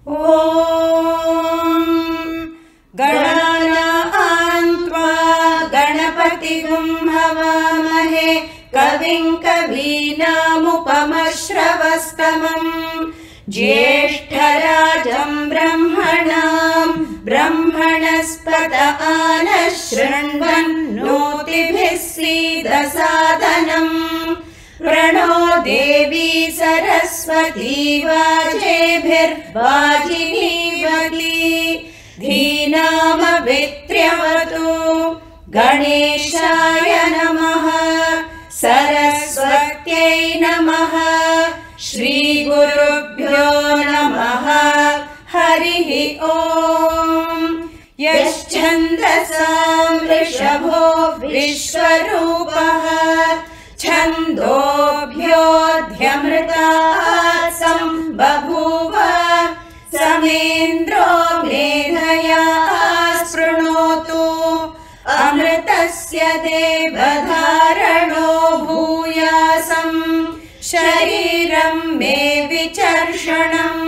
ॐ गणानां त्वा गणपतिगुं हवामहे कविं कवीनामुपमश्रवस्तमम् ज्येष्ठराजं ब्रह्मणां ब्रह्मणस्पत आनः शृण्वन्नोतिभिः सीदसादनम् प्रणो देवी सरस्वती वाजेभिर्वाजिनीवती धीनामवित्र्यवतु गणेशाय नमः सरस्वत्यै नमः श्रीगुरुभ्यो नमः हरिः ॐ यश्छन्दसां वृषभो विश्वरूपः छन्दोभ्योऽध्यमृतात् सम्बभूव समेन्द्रो मेधया शृणोतु अमृतस्य देवधारणो भूयासम् शरीरं मे विचर्षणम्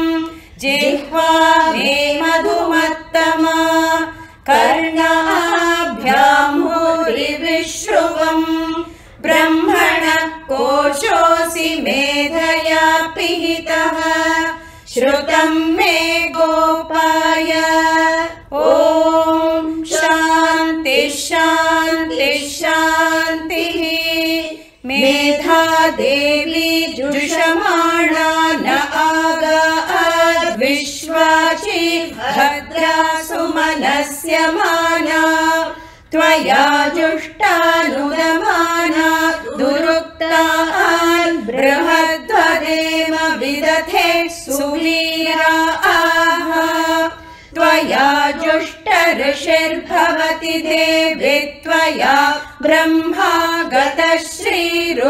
जिह्वा मे मधुमत्तमा कर्णाभ्यां भूरिविश्रुवम् ब्रह्मणः कोशोऽसि मेधया पिहितः श्रुतं मे गोपाय ॐ शान्ति शान्ति शान्तिः मेधा देवी जुषमाणा न आगाद् विश्वाची भद्रा सुमनस्य माना त्वया जुष्टानुगमाना दुरुक्तान् बृहद्वदेम विदथे सुवीराः त्वया जुष्टऋषिर्भवति देवी त्वया ब्रह्मा गतश्रीरुतत्वया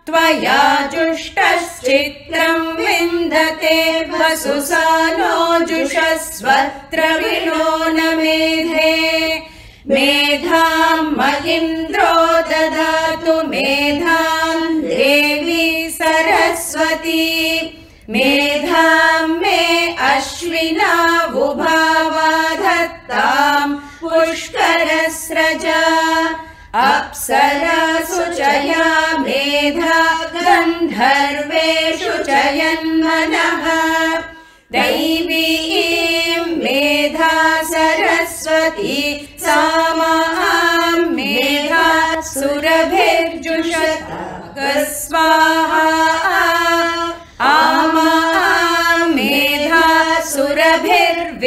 त्वया जुष्टश्चित्रं विन्दते वसुसानो जुषस्वत्र विनो न मेधे मेधां महीन्द्रो ददातु मेधां देवी सरस्वती मेधां मे अश्विना वुभावा धत्तां पुष्करस्रजा अप्सरासु च या मेधा गन्धर्वेषु च यन्मनः दैवीं मेधा सरस्वती सा मां मेधा सुरभिर्जुषत स्वाहा आमा मेधा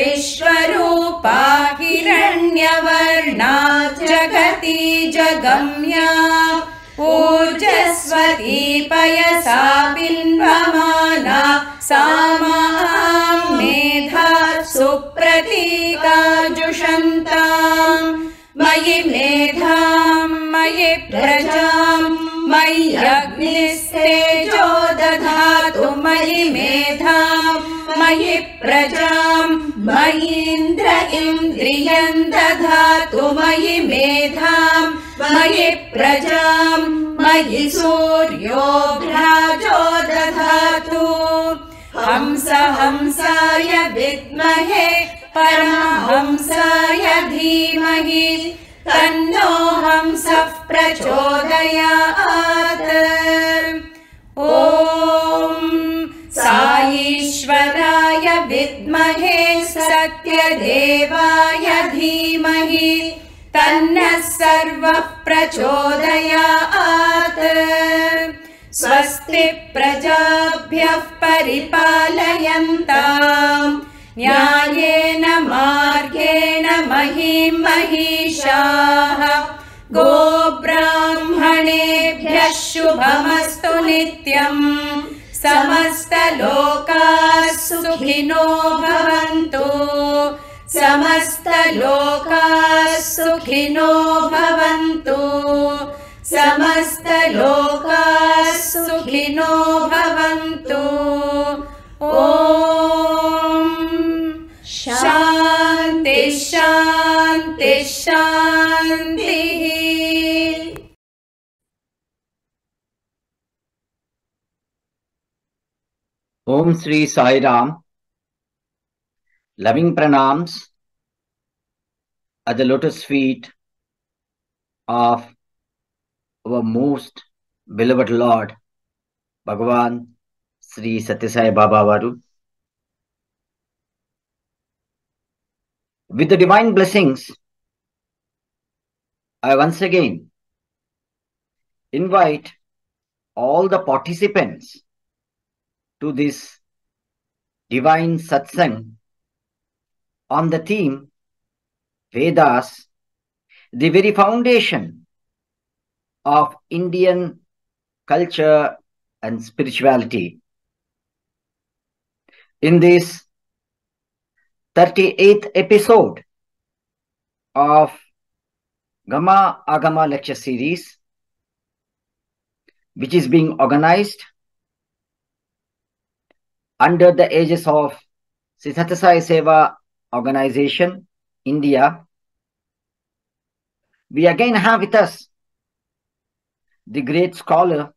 सुरभिर्विश्वरूपा हिरण्यवर्णा जगति जगम्या ऊर्जस्वती पयसा बिन्वमाना सा मां मेधा सुप्रतीका जुषन्ताम् मयि मेधां मयि प्रजां मयि अग्निस्तेजो दधातु मयि मेधां मयि प्रजां मयीन्द्र इन्द्रियं दधातु मयि मेधां मयि प्रजां मयि सूर्यो भ्राजो दधातु हंस हंसाय विद्महे परमहंसाय धीमहि तन्नो हंसः प्रचोदयात् ॐ साईश्वराय विद्महे सत्यदेवाय धीमहि तन्नः सर्वः प्रचोदयात् स्वस्ति प्रजाभ्यः परिपालयन्ताम् न्यायेन मार्गेण महीं महिषाः गोब्राह्मणेभ्यः शुभमस्तु नित्यम् समस्तलोकाः सुखिनो भवन्तु समस्तलोकाः सुखिनो भवन्तु समस्तलोकाः सुखिनो भवन्तु ॐ शान्ति शान्ति शान्तिः ओम Om Sri Sai Ram. Loving pranams at the lotus feet of our most beloved Lord, Bhagavan Sri Satyasai Baba Varu. With the divine blessings, I once again invite all the participants to this divine satsang on the theme Vedas, the very foundation of Indian culture and spirituality. In this 38th episode of Gama ãgama lecture series, which is being organized under the aegis of Sri Satyasai Seva Organization, India, we again have with us the great scholar,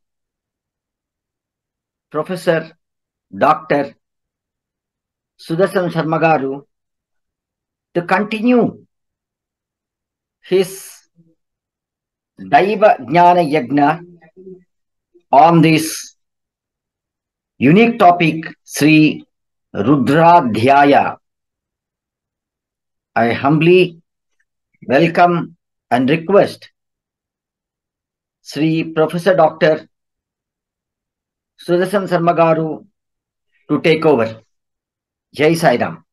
Professor Dr. Sudarsana Sarma Garu, to continue his Daiva Jnana Yajna on this unique topic, Sri Rudrādhyāya. I humbly welcome and request Sri Professor Dr. Sudarsana Sarma Garu to take over. Jai Sai Ram.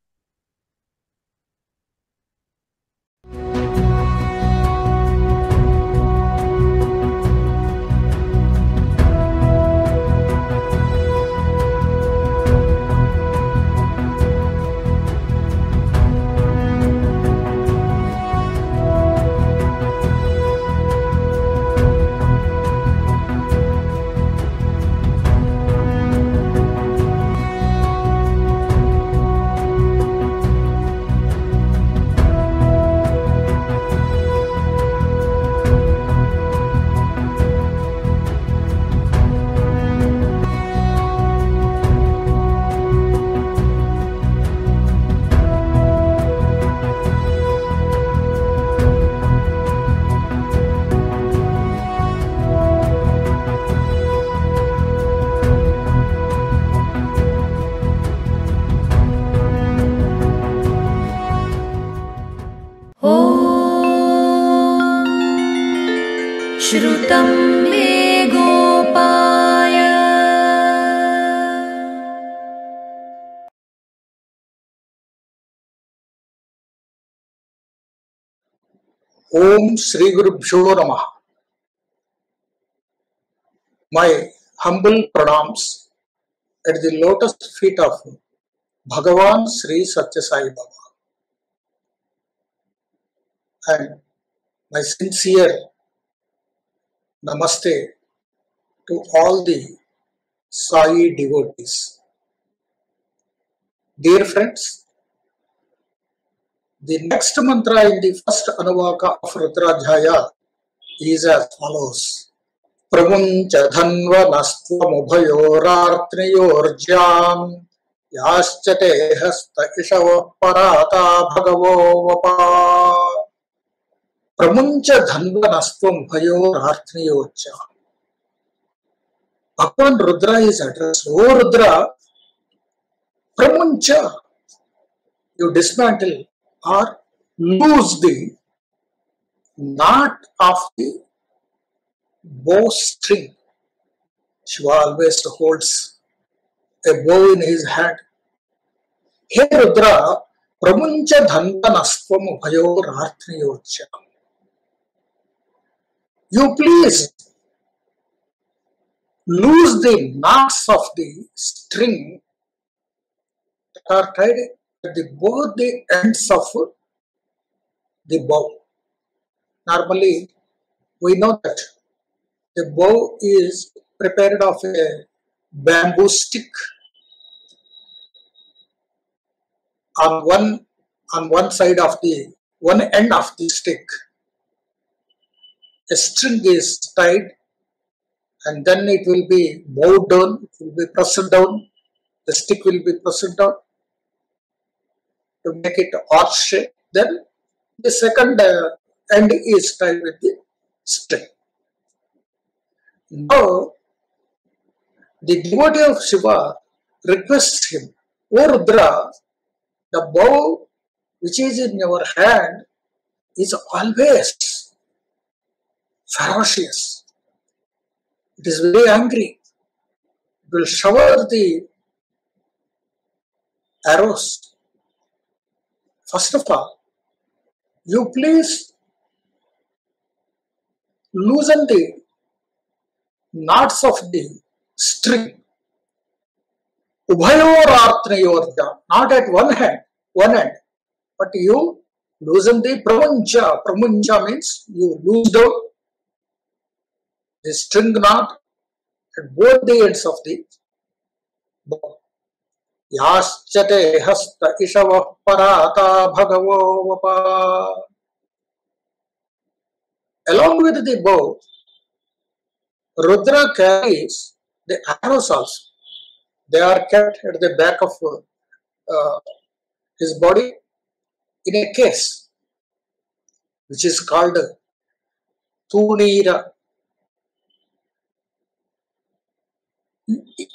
श्रुतं मे गोपाय Om Sri Gurubhyo Namaha. My humble pranams at the lotus feet of Bhagavan Sri Satyasai Baba, and my sincere namaste to all the Sai devotees. Dear friends, the next mantra in the first Anuvāka of Rudrādhyāya is as follows. Pramuncha dhanva nastvamubayorartniyorjyam yaschate hasta ishava parata bhagavo vapa. Pramuncha dhanva nastvamubayorartniyorjyam. Bhagavan Rudra is addressed. O Rudra, pramuncha, you dismantle or lose the knot of the bowstring. Shiva always holds a bow in his hand. Hey Rudra, pramuncha dhanva nastvam ubhayor arthniyocha. You please lose the knots of the string that are tied at both the ends of the bow. Normally, we know that the bow is prepared of a bamboo stick. On one side of the one end of the stick, a string is tied, and then it will be bowed down, it will be pressed down. the stick will be pressed down to make it arch shape. Then the second end is tied with the string. Now, the devotee of Shiva requests him, O Rudra, the bow which is in your hand is always ferocious. It is very angry. It will shower the arrows. First of all, you please loosen the knots of the string. Ubhayorarthnayorja, not at one end, but you loosen the pramuncha. Pramuncha means you loose down the string knot at both the ends of the bow. Yaschate hasta ishava parata bhagavo vapa. Along with the bow, Rudra carries the arrows also. They are kept at the back of his body in a case, which is called Tunira.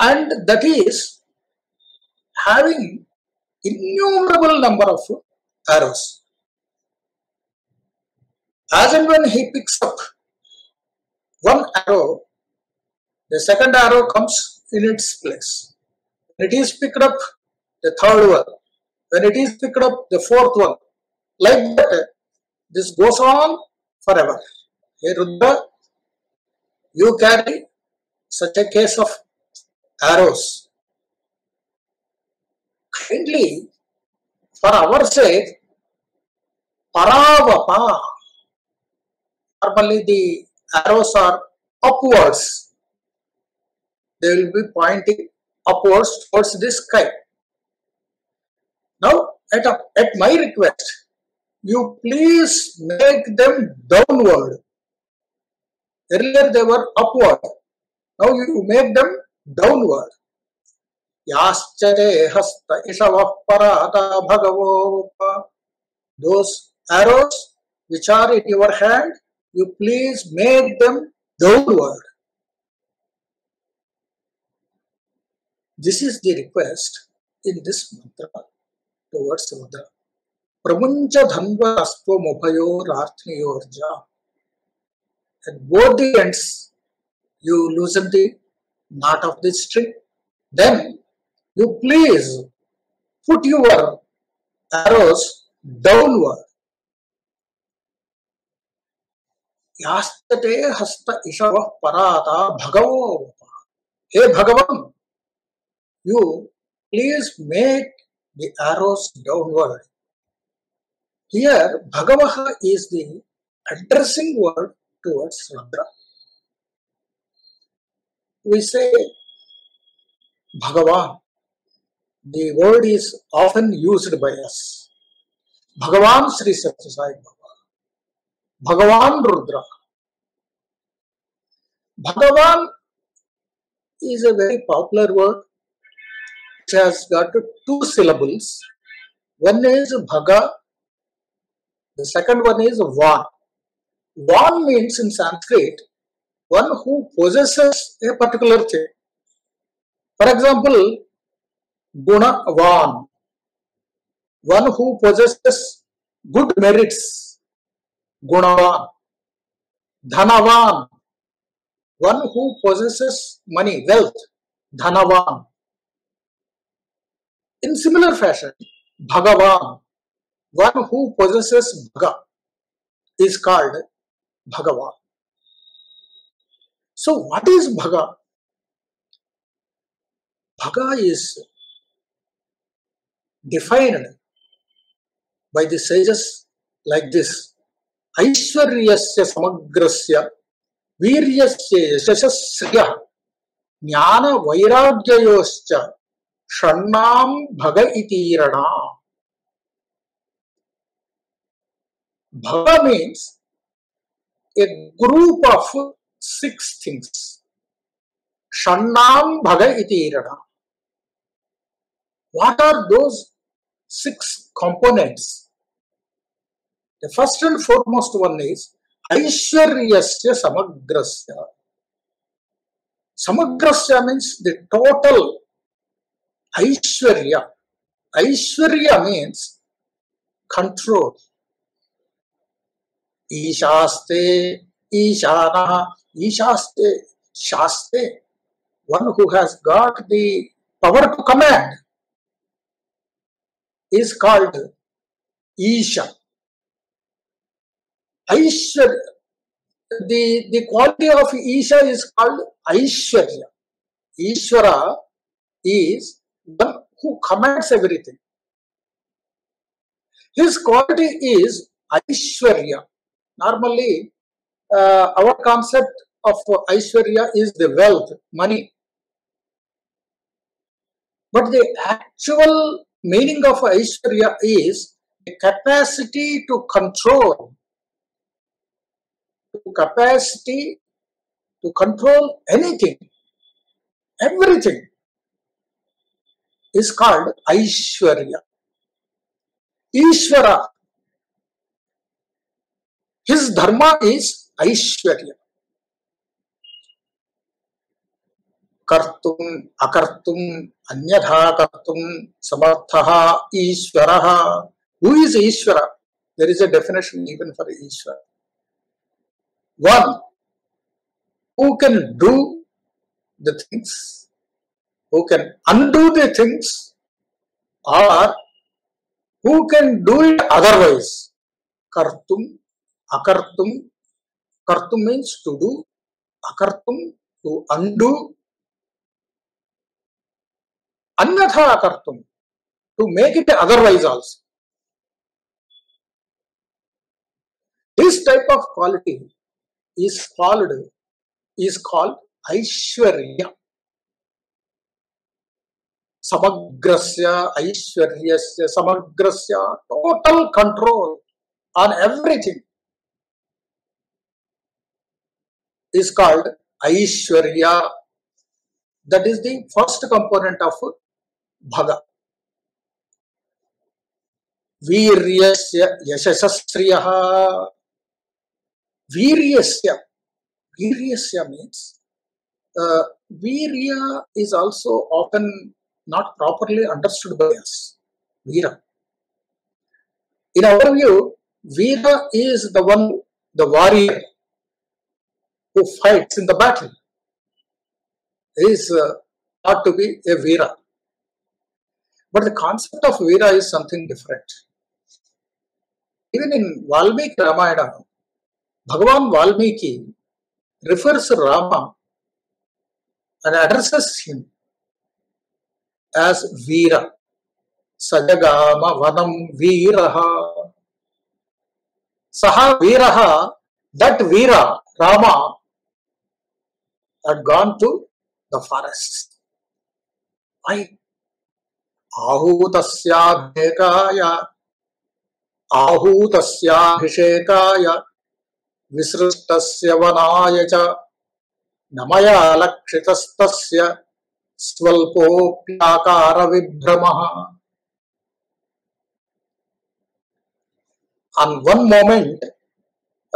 And that is having innumerable number of arrows. As and when he picks up one arrow, the second arrow comes in its place. When it is picked up, the third one. When it is picked up, the fourth one. Like that, this goes on forever. Hey Rudra, you carry such a case of arrows. Kindly, for our sake, paravapa. Normally the arrows are upwards. They will be pointing upwards towards the sky. Now, at my request, you please make them downward. Earlier they were upward. Now you make them downward. Yaschare hasta ishava parata bhagavo. Those arrows which are in your hand, you please make them downward. This is the request in this mantra towards Rudra. Pramuncha dhanva astvo mubhayor arthnayorja. At both the ends, you loosen the knot of the string. Then you please put your arrows downward. Yastate hasta ishava parata bhagavo. Hey Bhagavan, you please make the arrows downward. Here, Bhagavaha is the addressing word towards Rudra. We say Bhagavan. The word is often used by us. Bhagavan Sri Satya Sai Baba. Bhagavan Rudra. Bhagavan is a very popular word. It has got two syllables. One is Bhaga, the second one is Van. Van means in Sanskrit one who possesses a particular thing. For example, Gunavan, one who possesses good merits. Gunavan. Dhanavan, one who possesses money, wealth. Dhanavan. In similar fashion, Bhagavan, one who possesses Bhaga, is called Bhagavan. So what is Bhaga? Bhaga is defined by the sages like this. Aishwaryasya samagrasya viryasya yashasriya jnana vairagyayoscha shannam bhaga itirana. Bhaga means a group of 6 things. Shannam bhaga itirana. What are those 6 components? The first and foremost one is Aishwaryasya Samagrasya. Samagrasya means the total Aishwarya. Aishwarya means control. Ishaste, Ishana, Ishaste, Shaste. One who has got the power to command is called Isha. Aishwarya. The quality of Isha is called Aishwarya. Ishvara is one who commands everything. His quality is Aishwarya. Normally, our concept of Aishwarya is the wealth, money. But the actual meaning of Aishwarya is the capacity to control. Capacity to control anything, everything is called Aishwarya. Ishvara, his dharma is Aishwarya. Kartum, akartum, anyatha kartum, samarthaha, Ishvaraha. Who is Ishvara? There is a definition even for Ishvara. One who can do the things, who can undo the things, or who can do it otherwise. Kartum, akartum. Kartum means to do, akartum to undo, anyatha akartum to make it otherwise also. This type of quality is called Aishwarya. Samagrasya, Aishwaryasya, Samagrasya, total control on everything is called Aishwarya. That is the first component of Bhaga. Viryasya, Yashasasriyaha. Viryasya. Viryasya means Virya is also often not properly understood by us. Veera. In our view, Veera is the one, the warrior who fights in the battle. He is thought to be a Veera. But the concept of Veera is something different. Even in Valmiki Ramayana, Bhagavan Valmiki refers to Rama and addresses him as Veera. Sajagama Vanam Veeraha. Saha Veeraha, that Veera, Rama, had gone to the forest. Why? Ahutasya bhekaya, Ahutasya bhishekaya, Visrustasya vanaya cha, Namaya lakshitastasya, Swalpopyakara vibhramaha. On one moment,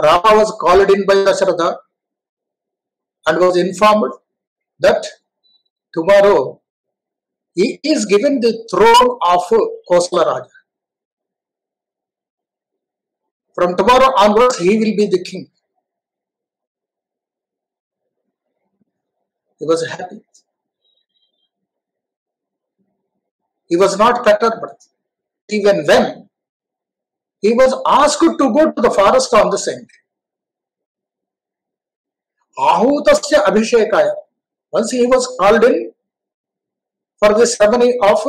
Rama was called in by Dasharatha and was informed that tomorrow he is given the throne of Kosala Raja. From tomorrow onwards, he will be the king. He was happy. He was not perturbed. Even when he was asked to go to the forest on the same day. Ahutasya abhishekaya. Once he was called in for the ceremony of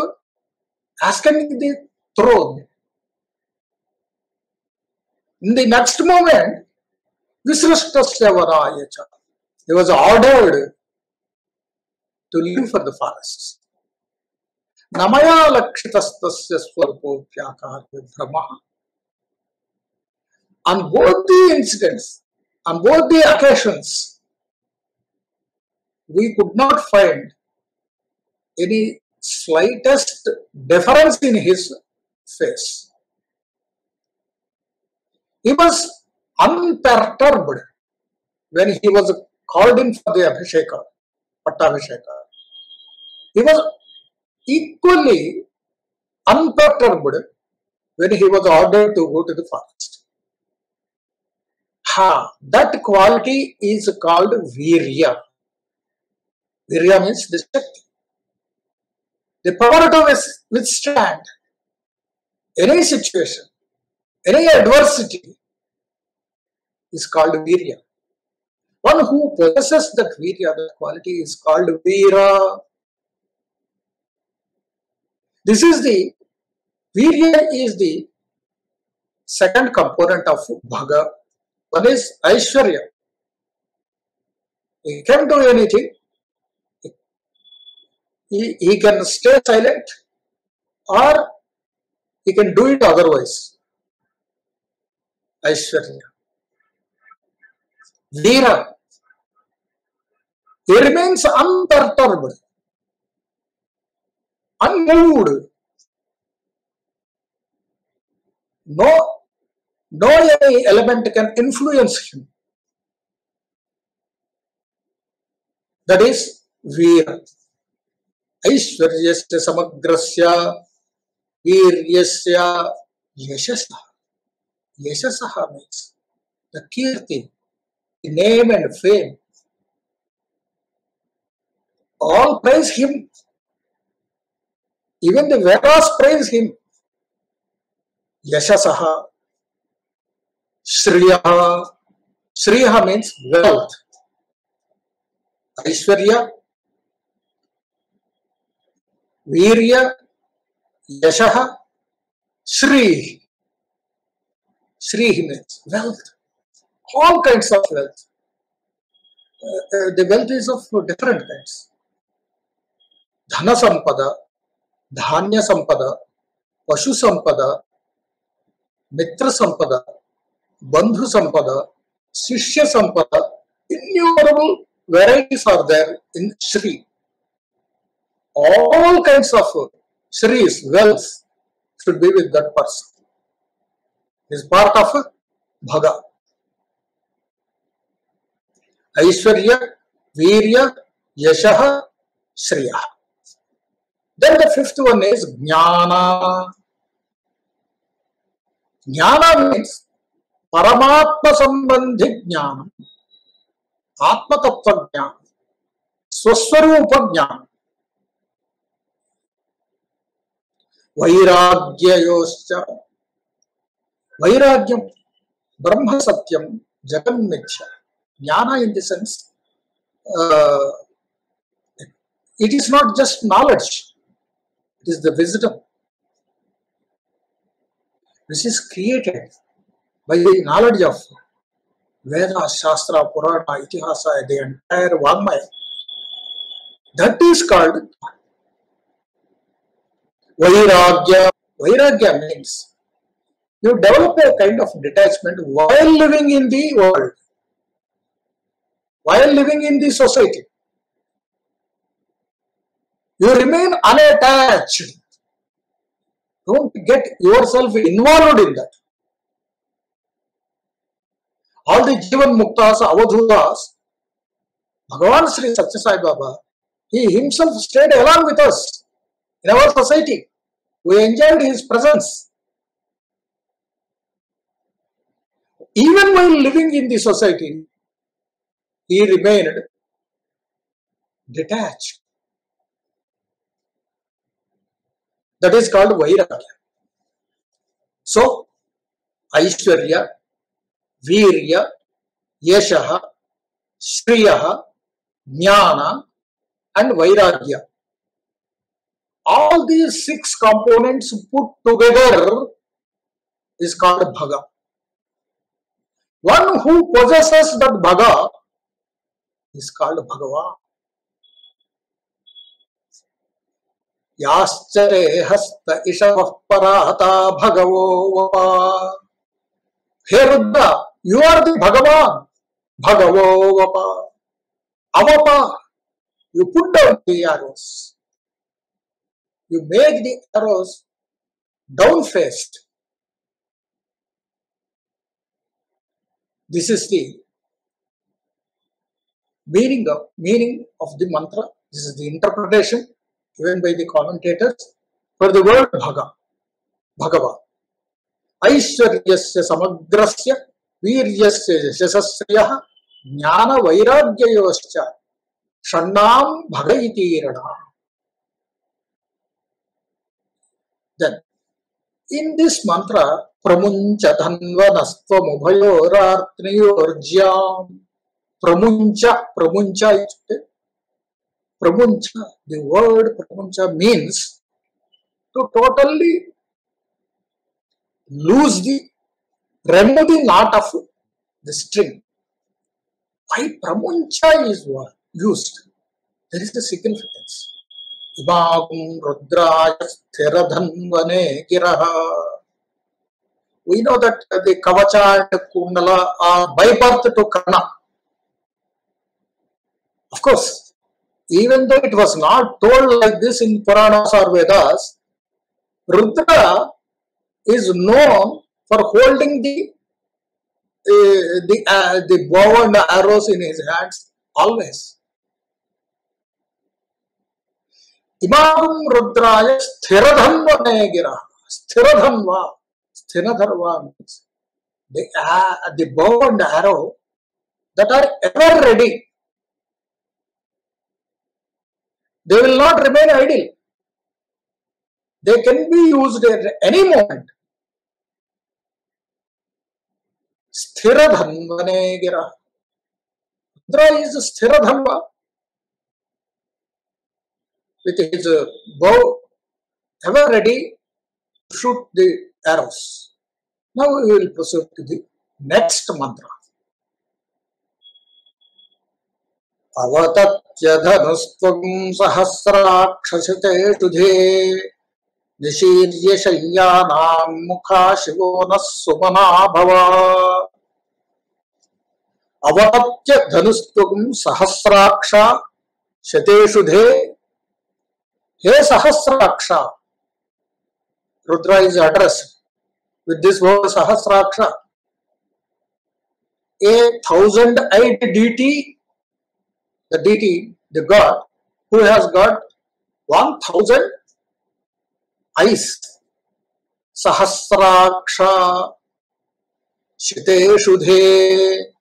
ascending the throne. In the next moment, Visrustasya vanaya cha. He was ordered to leave for the forest. Namaya lakshitastasya swalpopyakara vibhramaha. On both the incidents, on both the occasions, we could not find any slightest difference in his face. He was unperturbed when he was called in for the Abhisheka, Pattabhisheka. He was equally unperturbed when he was ordered to go to the forest. That quality is called virya. Virya means the shakti. The power to withstand any situation, any adversity is called virya. One who possesses that virya, that quality is called veera. Virya is the second component of bhaga. One is aishwarya. He can do anything. He can stay silent or he can do it otherwise. Aishwarya. Veera. He remains unperturbed, unmoved. No any element can influence him. That is Veera. Aishwaryasya samagrasya Veeryasya yashasa. Yashasa means the kirti, the name and fame. All praise him. Even the Vedas praise him. Yashasaha. Shriyaha. Shriyaha means wealth. Aishwarya, Virya, Yashaha, Shri. Shri means wealth. All kinds of wealth. The wealth is of different kinds. Dhana sampada, Dhanya sampada, Pashu sampada, Mitra sampada, Bandhu sampada, Shishya sampada. Innumerable varieties are there in Shri. All kinds of Shri's wealth should be with that person. It is part of Bhaga. Aishwarya, Virya, Yashaha, Shriya. Then the fifth one is Jnana. Jnana means Paramatma Sambandhi Jnana, Atma Tattva Jnana, Swaswarupa Jnana, Vairagya. Vairagyam, Brahma Satyam, Jagan Mithya. Jnana in the sense, it is not just knowledge, it is the wisdom. This is created by the knowledge of Veda, Shastra, Purana, Itihasa, the entire Vagmaya. That is called Vairagya. Vairagya means you develop a kind of detachment while living in the world, while living in the society. You remain unattached. Don't get yourself involved in that. All the Jivan Muktas, Avadhutas, Bhagavan Sri Satya Sai Baba, he himself stayed along with us in our society. We enjoyed his presence. Even while living in the society, he remained detached. That is called Vairagya. So, Aishwarya, Virya, Yashaha, Shriyaha, Jnana and Vairagya. All these 6 components put together is called Bhaga. One who possesses that Bhaga is called Bhagavan. Yaschare hasta ishavah parahata bhagavo vapa. Hey Rudra, you are the Bhagavan. Bhagavo vapa. Avapa. You put down the arrows. you make the arrows down faced. This is the meaning of the mantra. This is the interpretation given by the commentators for the word Bhagava. Aishwaryasya samagrasya viryasya yashasasya jnana vairagyayoscha shannam bhagaitirana. Then, in this mantra, pramuncha dhanvanastvam ubhayorartniyorjyam. Pramuncha, the word pramuncha means to totally remove the knot of the string. Why pramuncha is used? There is the significance. Ãgama Rudrādhyāya giraha. We know that the kavacha and kundala are by birth to Karna. Of course, even though it was not told like this in Puranas or Vedas, Rudra is known for holding the bow and arrows in his hands always. Imam Rudraya sthiradhanva negira. Sthiradhanva means the bow and arrow that are ever ready. They will not remain idle. They can be used at any moment. Sthiradhanva negira. Rudra is sthiradhanva. With his bow ever ready to shoot the arrows. Now we will proceed to the next mantra. Avatatya dhanustvam sahasrakshasite tudhe nishirya shayyanam mukha shivonas sumana bhava. Avatatya dhanustvam sahasraksha shateshudhe. He Sahasraksha. Rudra is addressed with this word Sahasraksha. A 1,000-eyed deity, the deity, the god, who has got 1,000 eyes. Sahasraksha Shiteshudhe.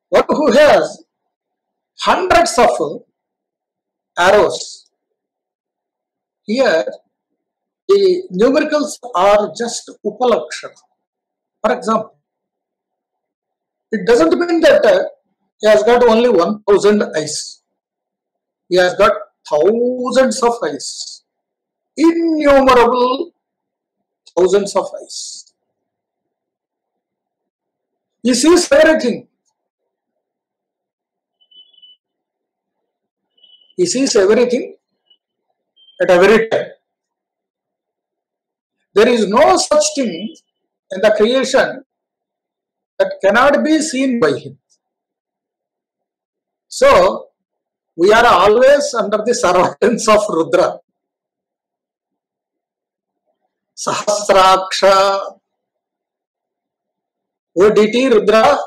One who has hundreds of arrows. Here, the numericals are just upalakshana. For example, it doesn't mean that he has got only 1,000 eyes. He has got thousands of eyes. Innumerable thousands of eyes. He sees everything. He sees everything at every time. There is no such thing in the creation that cannot be seen by him. So, we are always under the surveillance of Rudra. Sahasraksha. O deity Rudra,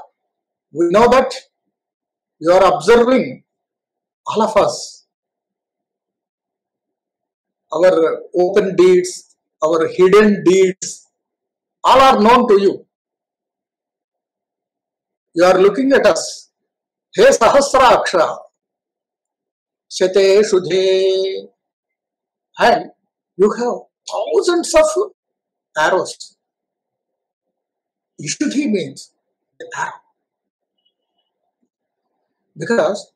we know that you are observing all of us. Our open deeds, our hidden deeds, all are known to you. You are looking at us. He Sahasraksha, Shate Shudhe, and you have thousands of arrows. Ishudhi means the arrow. Because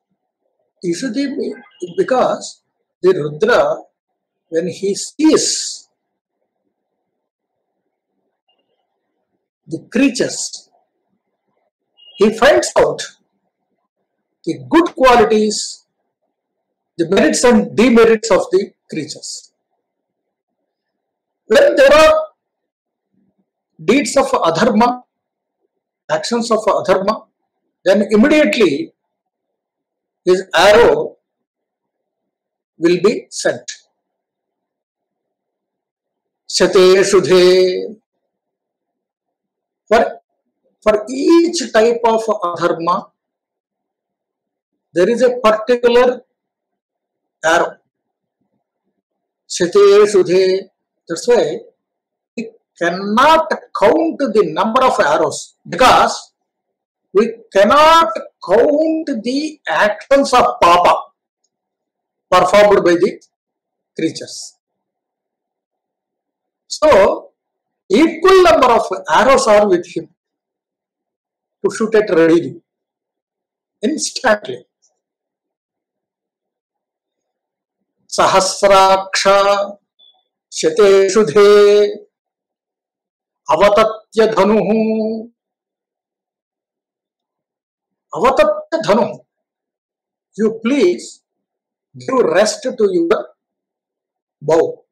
the Rudra, when he sees the creatures, he finds out the good qualities, the merits and demerits of the creatures. When there are deeds of adharma, actions of adharma, then immediately his arrow will be sent. Chate Shudhe. For each type of adharma, there is a particular arrow. Chate Shudhe. That's why we cannot count the number of arrows, because we cannot count the actions of papa performed by the creatures. So, equal number of arrows are with him to shoot at readily, instantly. Sahasraksha Shate Shudhe Avatatya Dhanuhu. Avatatya Dhanu. You please give rest to your bow.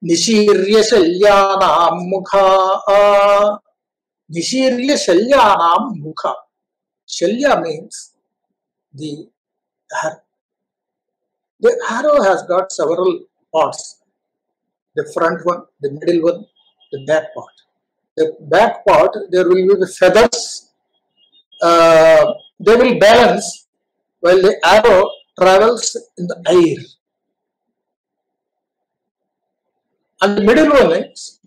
Nishirya Shalyanam Mukha. Nishirya Shalyanam Mukha. Shalya means the arrow. The arrow has got several parts. The front one, the middle one, the back part. The back part, there will be the feathers. They will balance while the arrow travels in the air. And the middle one is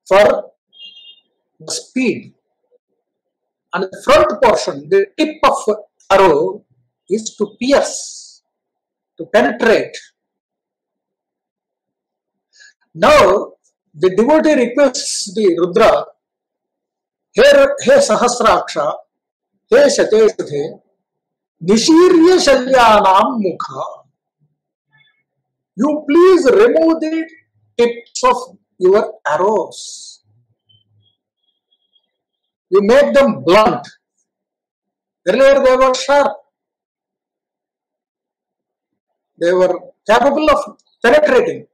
for the speed. And the front portion, the tip of arrow, is to pierce, to penetrate. Now, the devotee requests the Rudra, He Sahasraksha, He Shate Shudhe, Nishirya Shalyanam Mukha. You please remove the tips of your arrows. You make them blunt. Earlier they were sharp. They were capable of penetrating,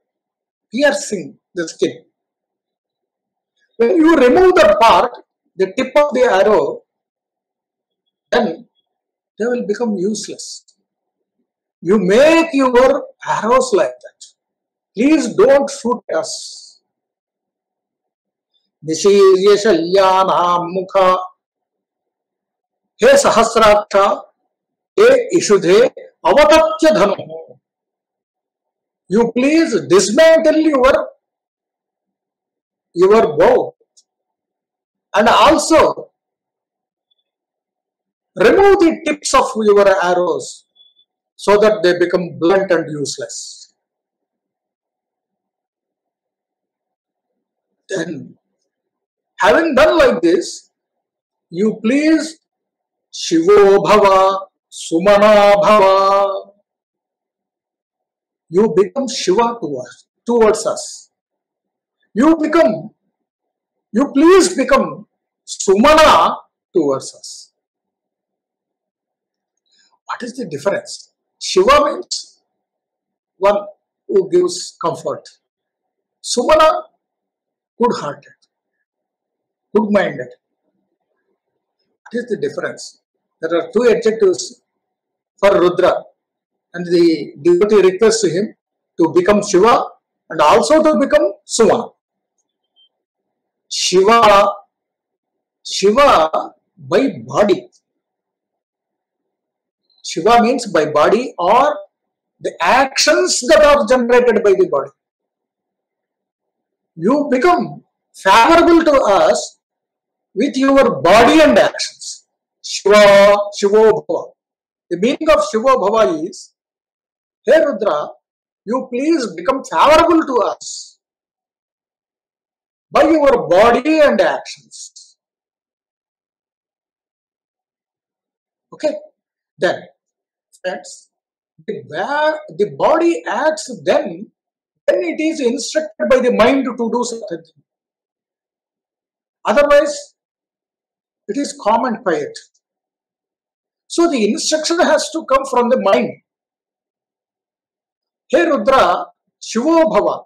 piercing the skin. When you remove that part, the tip of the arrow, then they will become useless. You make your arrows like that. Please don't shoot us. Nishirya Shalyanam Mukha. He Sahasraksha. He Ishudhe. Avatatya Dhanu. You please dismantle your bow. And also remove the tips of your arrows so that they become blunt and useless. Then, having done like this, you please Shivo Bhava, Sumana Bhava. You become Shiva towards us. You please become Sumana towards us. What is the difference? Shiva means one who gives comfort. Sumana, good-hearted, good-minded. What is the difference? There are two adjectives for Rudra, and the devotee requests him to become Shiva and also to become Sumana. Shiva by body. Shiva means by body or the actions that are generated by the body. You become favorable to us with your body and actions. Shiva, Shivo Bhava. The meaning of Shivo Bhava is, hey Rudra, you please become favorable to us by your body and actions. Okay? Then, friends, the body acts then when it is instructed by the mind to do something. Otherwise, it is calm and quiet. So the instruction has to come from the mind. Hey Rudra, Shivo Bhava,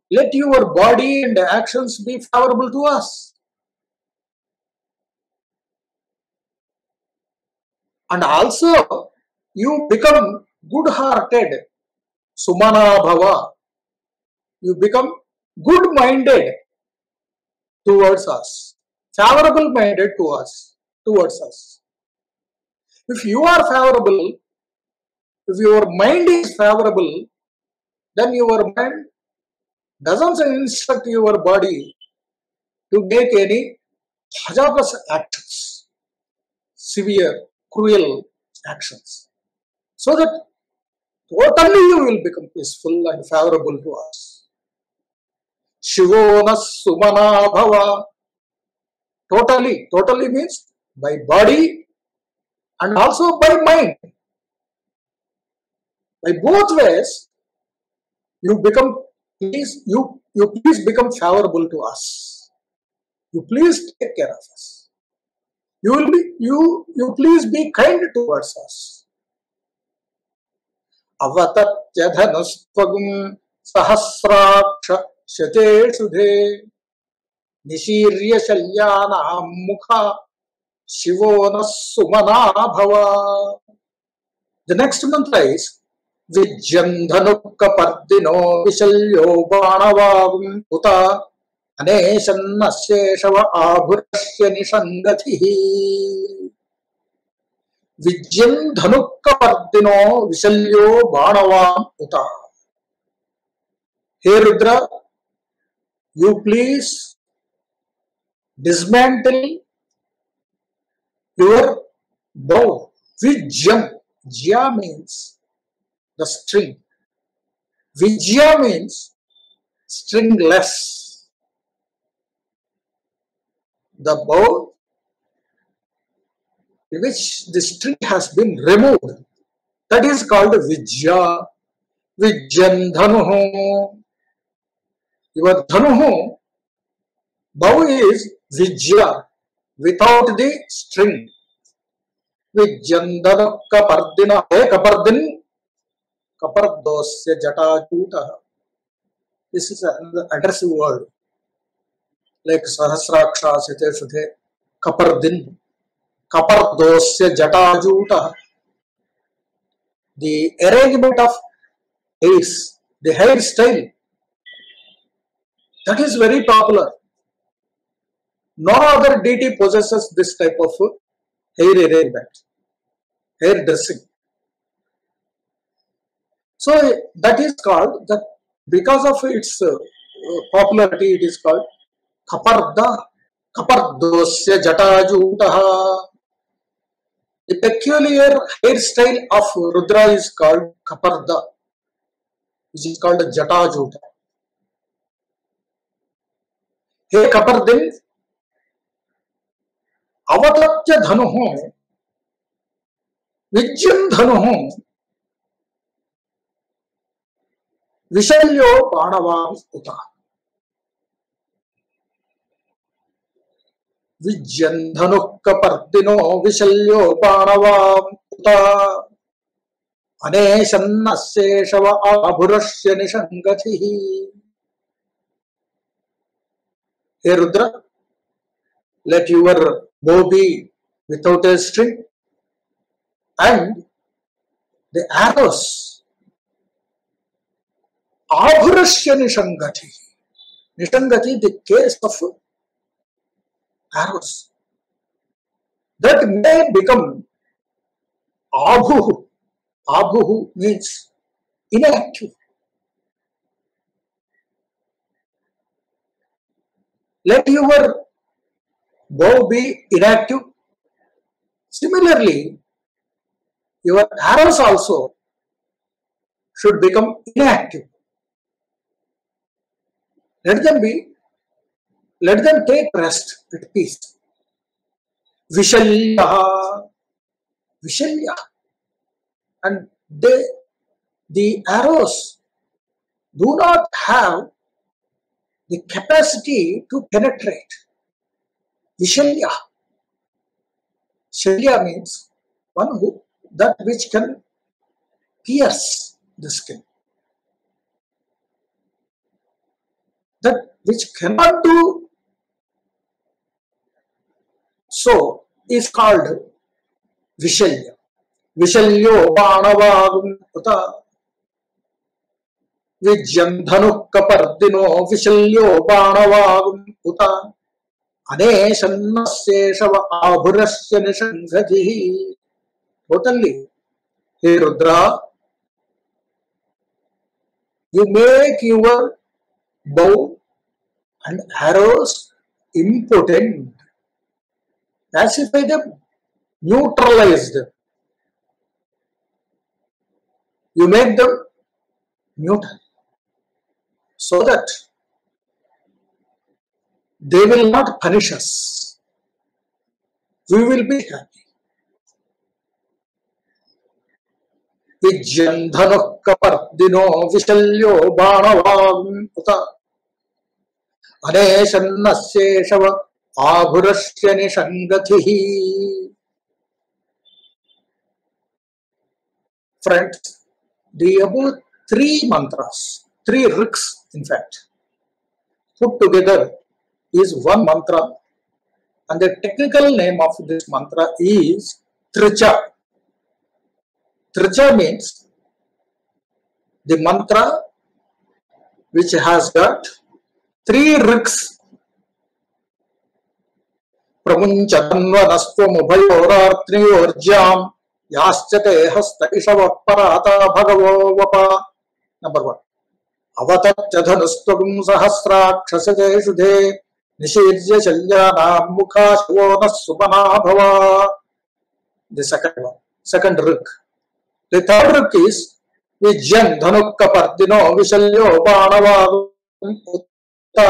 let your body and actions be favorable to us. And also, you become good-hearted, sumana bhava. You become good-minded towards us, favorable-minded towards us. If you are favorable, if your mind is favorable, then your mind doesn't instruct your body to make any hazardous actions, severe, cruel actions, so that totally you will become peaceful and favorable to us. Shivona sumana bhava. Totally means by body and also by mind. By both ways, you please become favorable to us. You please take care of us. You please be kind towards us. Avatatya dhanuspagum sahasraksha shate sudhe nishirya shalyana mukha shivona sumana bhava. The next mantra is Vijyandhanukka pardino vishalyo banavagum uta anesannasheshava abhurashya nishangatihi. Vijyandhanukka pardino vishalyo banavagum uta. Hey Rudra, you please dismantle your bow. Vijyam. Jya means the string. Vijya means stringless. The bow in which the string has been removed, that is called Vijya. Vijyandhanuhu. Your dhanuhu, bow is Vijya without the string. Vijyandhanukka pardina. Hey kapardin. Kapardosya jatajuta. This is another addressive word, like sahasraksha site sudhe. Kapardin. Kapardosya jatajuta. The arrangement of hairs, the hairstyle, that is very popular. No other deity possesses this type of hair arrangement, hair dressing. So that is called, that because of its popularity, it is called Kaparda. Kapardosya jatajuta. The peculiar hairstyle of Rudra is called Kaparda, which is called jatajuta. Hey Kapardin, avatatya dhanuhu, vijyam dhanuhu, vishalyo panavam uta. Vijyandhanukka pardino vishalyo panavam uta anesannasheshava abhurashya nishangatihi. Hey Rudra, let your bow be without a string, and the arrows abhurashya nishangati. Nishangati, the case of arrows, that may become abhuhu. Abhuhu means inactive. Let your bow be inactive. Similarly, your arrows also should become inactive. Let them take rest at peace. Vishalya. Vishalya. And the arrows do not have the capacity to penetrate. Vishalya. Shalya means that which can pierce the skin. That which cannot do so is called Vishalya. Vishalyo banavagum uta. Vijyandhanukkaparddino Vishalyo Banavagum Uta Aneshannaseshava Abhurasya Nishangajihi. Totally. Hey Rudra, you make your bow and arrows impotent, pacify them, neutralize them. You make them neutral so that they will not punish us. We will be happy. Vijyandhanukkaparddino Vishalyo Banavagum Uta Aneshannaseshava Abhurasya Nishangatihi. Friends, the above three mantras, three riks in fact, put together is one mantra, and the technical name of this mantra is Tricha. Tricha means the mantra which has got three riks. Pramunchatanvanastvam ubhayorartriyorjam yaschate hasta ishava parata bhagavo vapa. Number one. Avatatchadhanustagum sahasrakshasate shudhe nishirya shalyanam mukha shivona supana bhava. The second one. Second rik. The third rik is Vijyandhanukkaparddino Vishalyo Banavagum Uta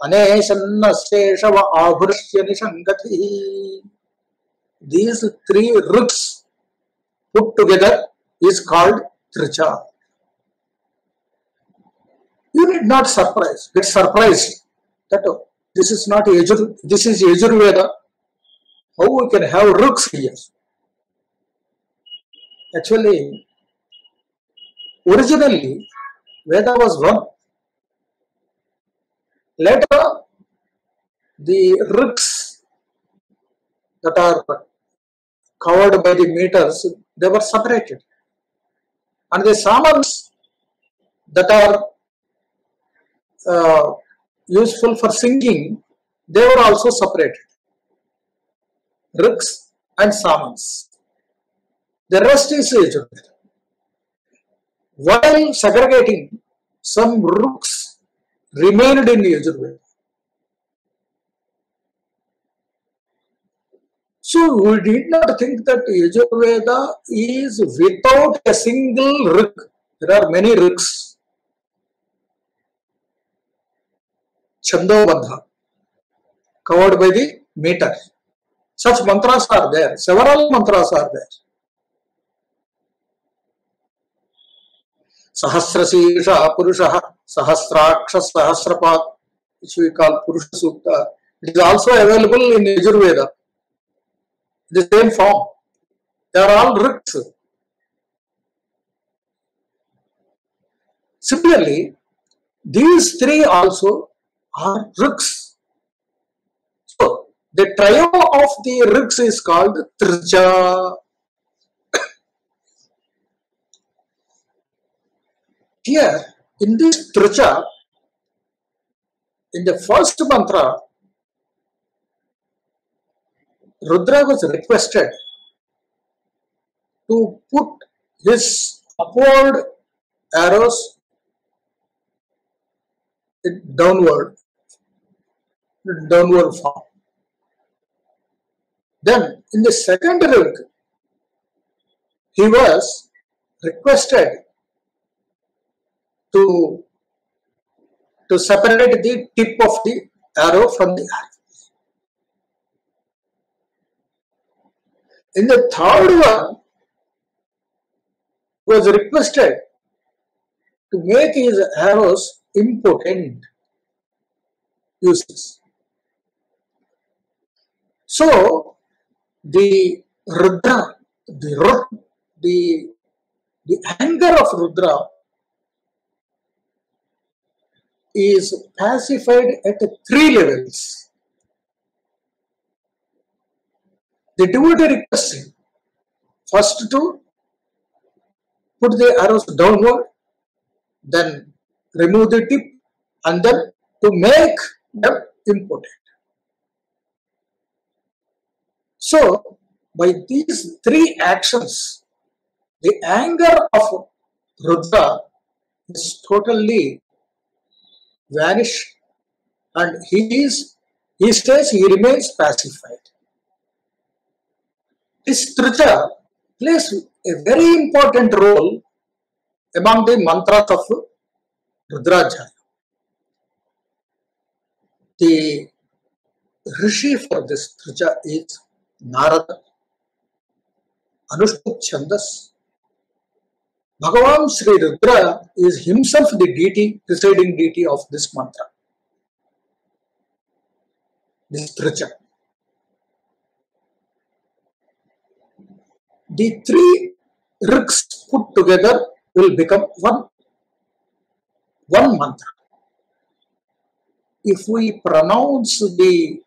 Aneshannaseshava Abhurasya Nishangatihi. These three riks put together is called Tricha. You need not get surprised that this is not Yajur, this is Yajurveda. How we can have riks here? Actually, originally, Veda was one. Later, the riks that are covered by the meters, they were separated. And the samans that are useful for singing, they were also separated. Riks and samans. The rest is Yajurveda. While segregating, some riks remained in Yajurveda. So we did not think that Yajurveda is without a single rik. There are many riks. Chandobandha, covered by the meter. Such mantras are there. Several mantras are there. Sahasrasisha Purusha, Sahasraksha Sahasrapat, which we call Purusha Sukta. It is also available in Yajurveda. The same form. They are all riks. Similarly, these three also are riks. So, the trio of the riks is called Tricha. Here, in this Tricha, in the first mantra, Rudra was requested to put his upward arrows in downward form. Then, in the second rig, he was requested to separate the tip of the arrow from the arrow. In the third one, he was requested to make his arrows impotent, useless. So, the Rudra, the anger of Rudra is pacified at three levels. The devotee requests him first to put the arrows downward, then remove the tip, and then to make them impotent. So, by these three actions, the anger of Rudra is totally vanished, and he remains pacified. This Trija plays a very important role among the mantras of Rudrādhyāya. The Rishi for this Trija is Narada, Anushtup Chandas. Bhagavan Sri Rudra is himself the deity, presiding deity of this mantra, this Trija. The three riks put together will become one mantra. If we pronounce the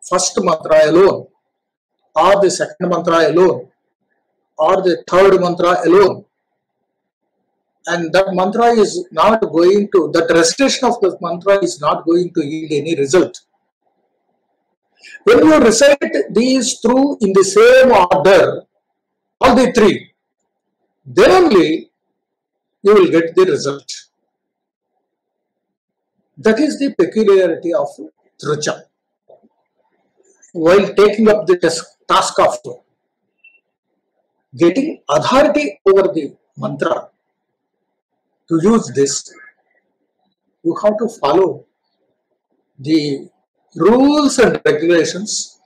first mantra alone, or the second mantra alone, or the third mantra alone, and that mantra is not going to, that recitation of the mantra is not going to yield any result. When you recite these through in the same order, all the three, then only you will get the result. That is the peculiarity of Trija. While taking up the task of getting authority over the mantra, to use this, you have to follow the rules and regulations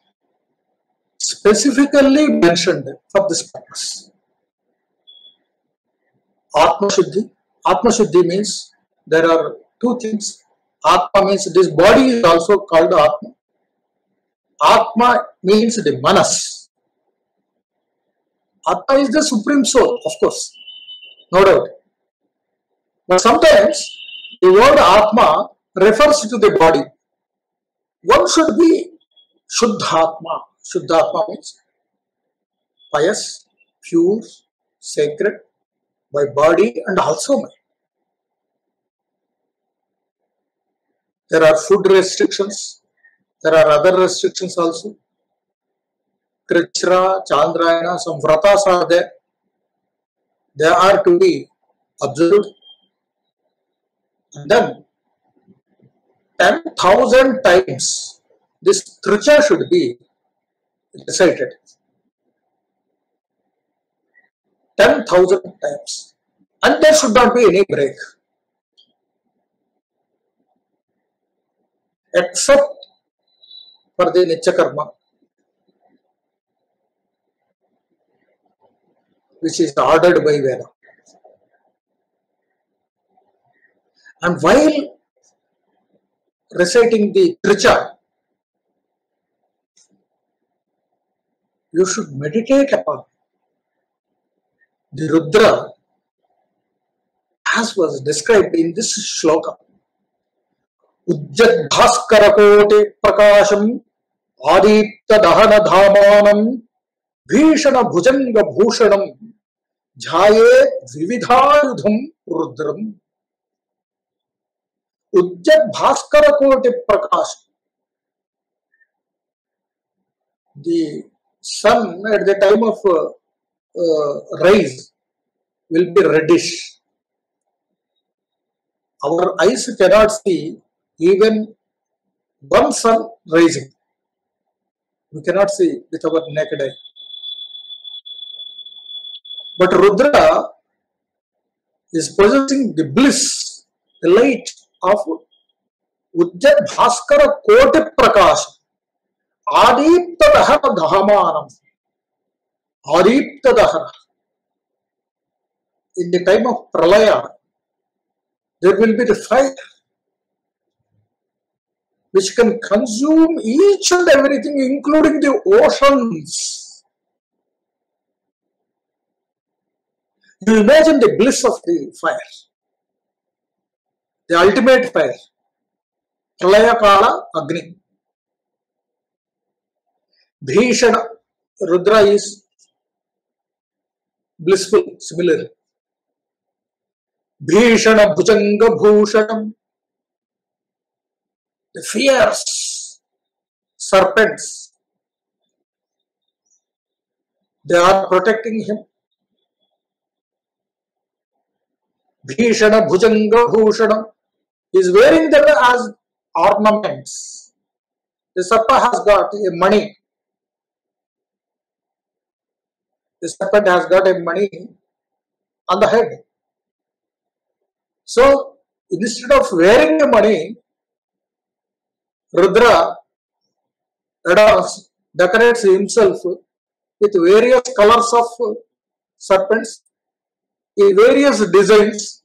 specifically mentioned for this purpose. Atma Shuddhi means there are two things. Atma means this body is also called Atma. Atma means the Manas. Atma is the supreme soul, of course, no doubt. But sometimes the word Atma refers to the body. One should be Shuddhatma. Shuddhatma means pious, pure, sacred by body and also mind. There are food restrictions. There are other restrictions also. Krichra, Chandrayana, some vratas are there. They are to be observed. And then 10,000 times this Trija should be recited. 10,000 times. And there should not be any break. Except for the Nitya Karma, which is ordered by Veda. And while reciting the Trija, you should meditate upon the Rudra as was described in this shloka. Ujjat bhaskarakote prakasham adipta dahana dhamanam bhishana bhujanga bhushanam jhaye vividhayudham rudram. Ujjat bhaskarakote prakasham. The sun at the time of rise will be reddish. Our eyes cannot see even one sun rising. We cannot see with our naked eye. But Rudra is possessing the bliss, the light of Ujjat Bhaskara Kote Prakash. Adipta Dahana Dhamanam. Adipta Dahana. In the time of Pralaya, there will be the fire which can consume each and everything, including the oceans. You imagine the bliss of the fire, the ultimate fire, Pralaya Kala Agni. Bhishana, Rudra is blissful, similarly. Bhishana Bhujanga Bhushanam. The fierce serpents, they are protecting him. Bhishana Bhujanga Bhushanam. He is wearing them as ornaments. The Sarpa has got a money. The serpent has got a money on the head. So, instead of wearing the money, Rudra adorns, decorates himself with various colors of serpents, in various designs,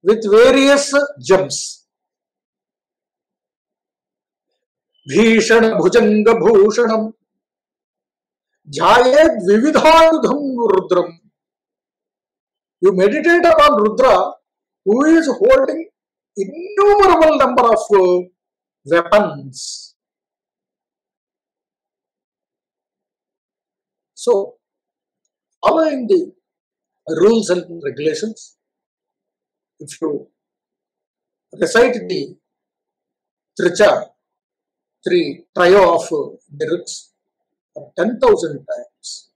with various gems. Bhishana Bhujanga Bhushanam Jayed Vividhanudham Rudram. You meditate upon Rudra, who is holding innumerable number of weapons. So, following the rules and regulations, if you recite the Tricha, trio of lyrics 10,000 times,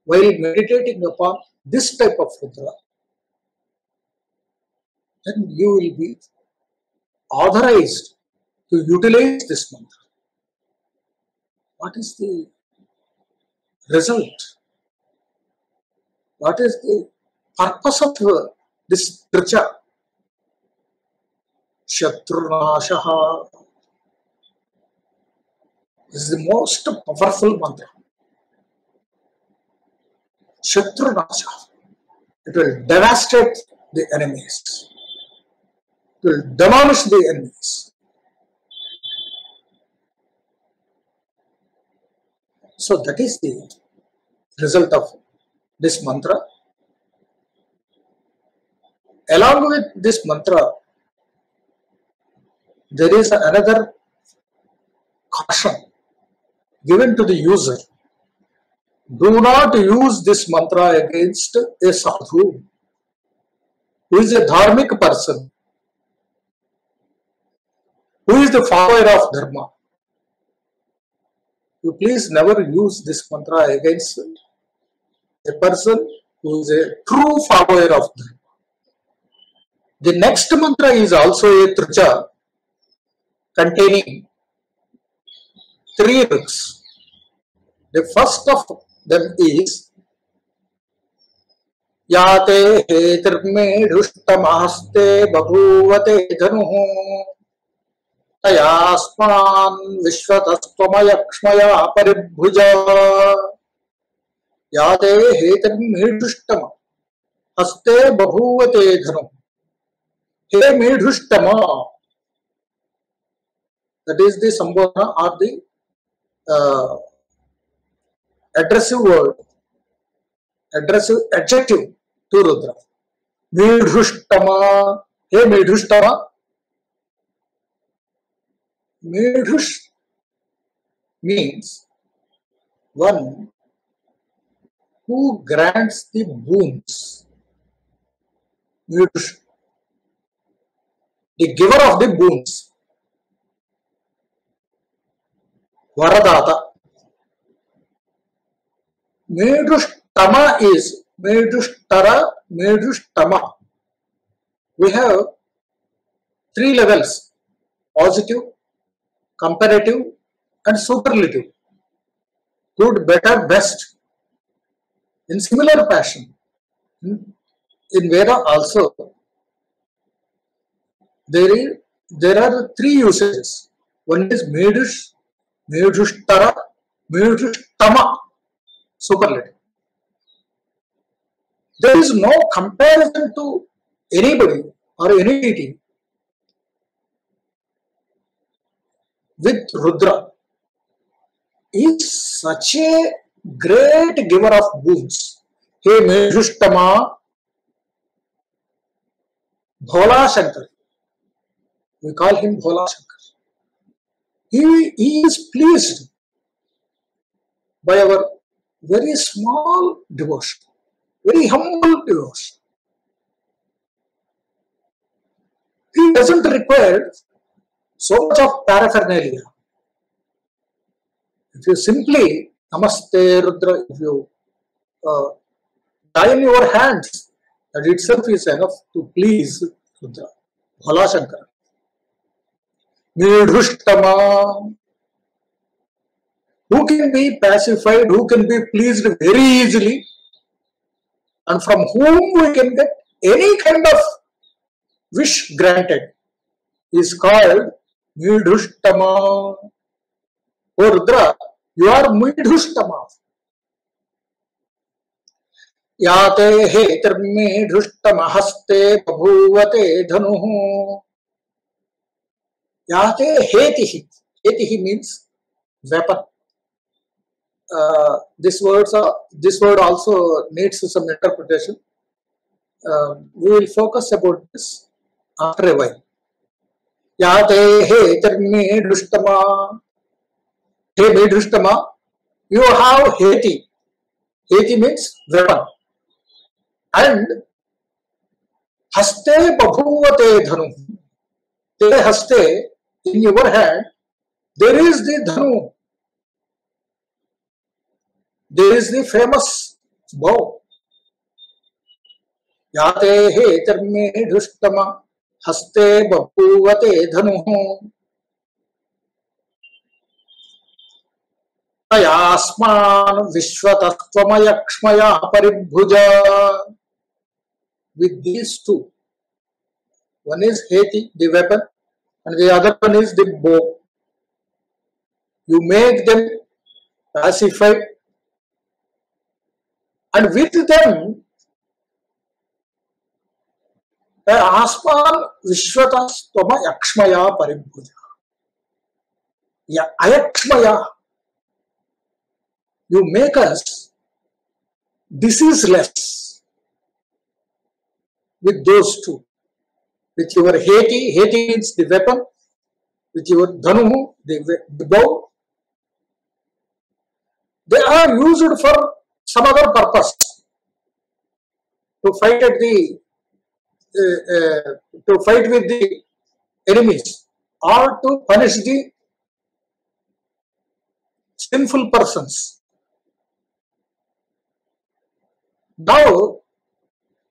while meditating upon this type of Rudra, then you will be authorized to utilize this mantra. What is the result? What is the purpose of this Tricha? Shatrunashaha. This is the most powerful mantra. Shatrunashaha. It will devastate the enemies. It will demolish the enemies. So that is the result of this mantra. Along with this mantra, there is another caution given to the user. Do not use this mantra against a sadhu who is a dharmic person, who is the follower of dharma. You please never use this mantra against a person who is a true follower of dharma. The next mantra is also a tricha containing 3 rigs. The first of them is Yate hetirme dhushtamahste babhuvate dhanuhu tayasman vishvatastvamayaksmaya paribhuja. Yate hetirme dhushtama haste babhuvate dhanuhu. He medhushtama. That is the sambodhana or the addressive word, addressive adjective to Rudra. Medhushtama. He medhushtama. Medhush means one who grants the boons. Medhush. The giver of the boons. Varadata. Medhushtama is Medhushtara, Medhushtama. We have 3 levels: positive, comparative, and superlative. Good, better, best. In similar fashion, in Veda also, there are 3 usages. One is Medhush, Medhushtara, Medhushtama, superlative. There is no comparison to anybody or any deity with Rudra. He is such a great giver of boons. He Medhushtama, Bhola Shankar. We call him Bhola Shankar. He is pleased by our very small devotion, very humble devotion. He doesn't require so much of paraphernalia. If you simply Namaste Rudra, if you tie in your hands, that itself is enough to please Rudra. Bhala Shankara. Nidhrushtama. Who can be pacified, who can be pleased very easily, and from whom we can get any kind of wish granted, is called Nidhrushtama. O Rudra, you are Nidhrushtama. Yate hetirme dhrushtama haste babhuvate dhanuhu. Yate hetihi. Hetihi means weapon. This word also needs some interpretation. We will focus about this after a while. Yate hetirme dhrushtama. Hey Nidhrushtama, you have heti. Heti means weapon. And haste babhuvate dhanu. Te haste, in your hand, there is the dhanu. There is the famous bow. Yate hetirme dhrushtama haste babhuvate dhanu. Ayasman vishvatattvamaya kshmaya paribhuja. With these two, one is heti, the weapon, and the other one is the bow. You make them pacified, and with them, Asman Vishvatastvama Yakshmaya Paribhuja. Ayakshmaya. You make us diseaseless with those two. With your heti, heti means the weapon, with your dhanu, the bow. They are used for some other purpose, to fight at the to fight with the enemies, or to punish the sinful persons. Now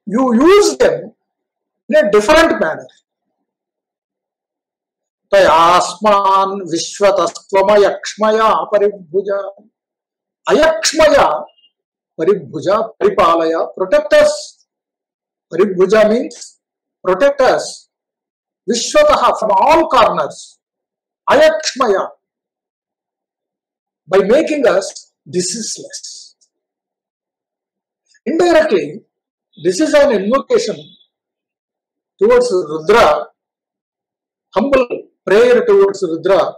you use them in a different manner. Tayasman vishvatastvama yakshmaya paribhuja. Ayakshmaya paribhuja paripalaya. Protect us. Paribhuja means protect us. Vishvataha, from all corners. Ayakshmaya, by making us diseaseless. Indirectly, this is an invocation towards Rudra, humble prayer towards Rudra,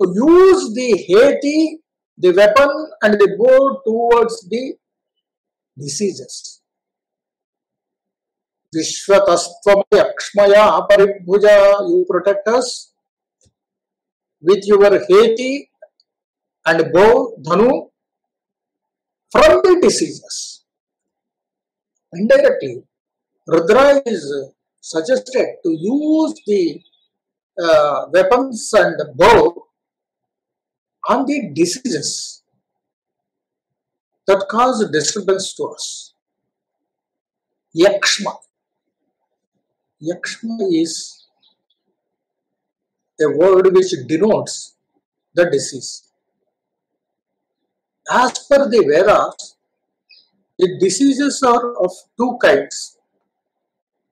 to use the heti, the weapon, and the bow towards the diseases. Vishvatastvama yakshmaya paribhuja, you protect us with your heti and bow, dhanu, from the diseases. Indirectly, Rudra is suggested to use the weapons and bow on the diseases that cause disturbance to us. Yakshma. Yakshma is a word which denotes the disease. As per the Vedas, the diseases are of two kinds.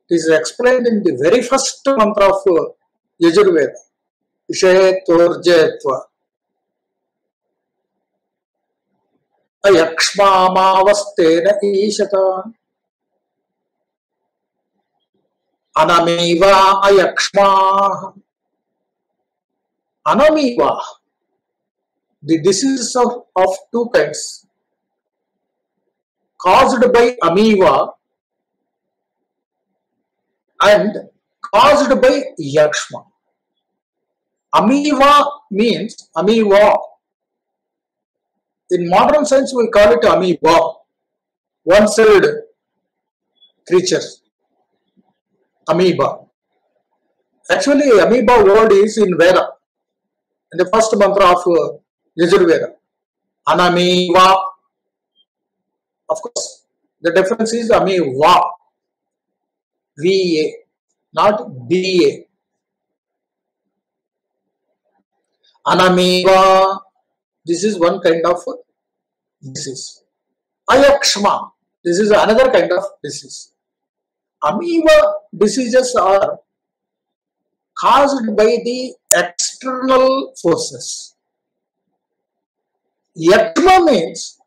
It is explained in the very first mantra of Yajurveda. Ishetvorjetva. Ayakshmamavastena ishata. Anamiva ayakshma. Anamiva. The diseases are of two kinds. Caused by Amiva and caused by Yakshma. Amiva means Amiva. In modern science, we call it amoeba, one-celled creature, amoeba. Actually, amoeba word is in Veda, in the first mantra of Yajurveda. Anamiva. Of course, the difference is amoeba, V-A, not B-A. Anamiva, this is one kind of disease. Ayakshma, this is another kind of disease. Amoeba diseases are caused by the external forces. Ägama means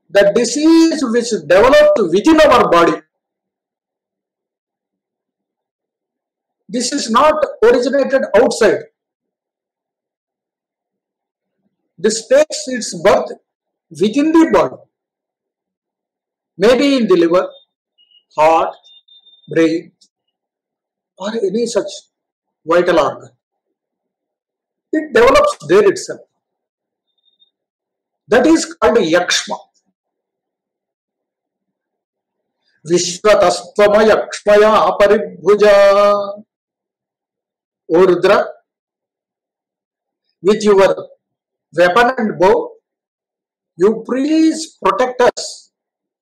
the disease which developed within our body. This is not originated outside. This takes its birth within the body. Maybe in the liver, heart, brain, or any such vital organ. It develops there itself. That is called yakshma. Vishwatastvama yakshmaya paribhuja. O Rudra, with your weapon and bow, you please protect us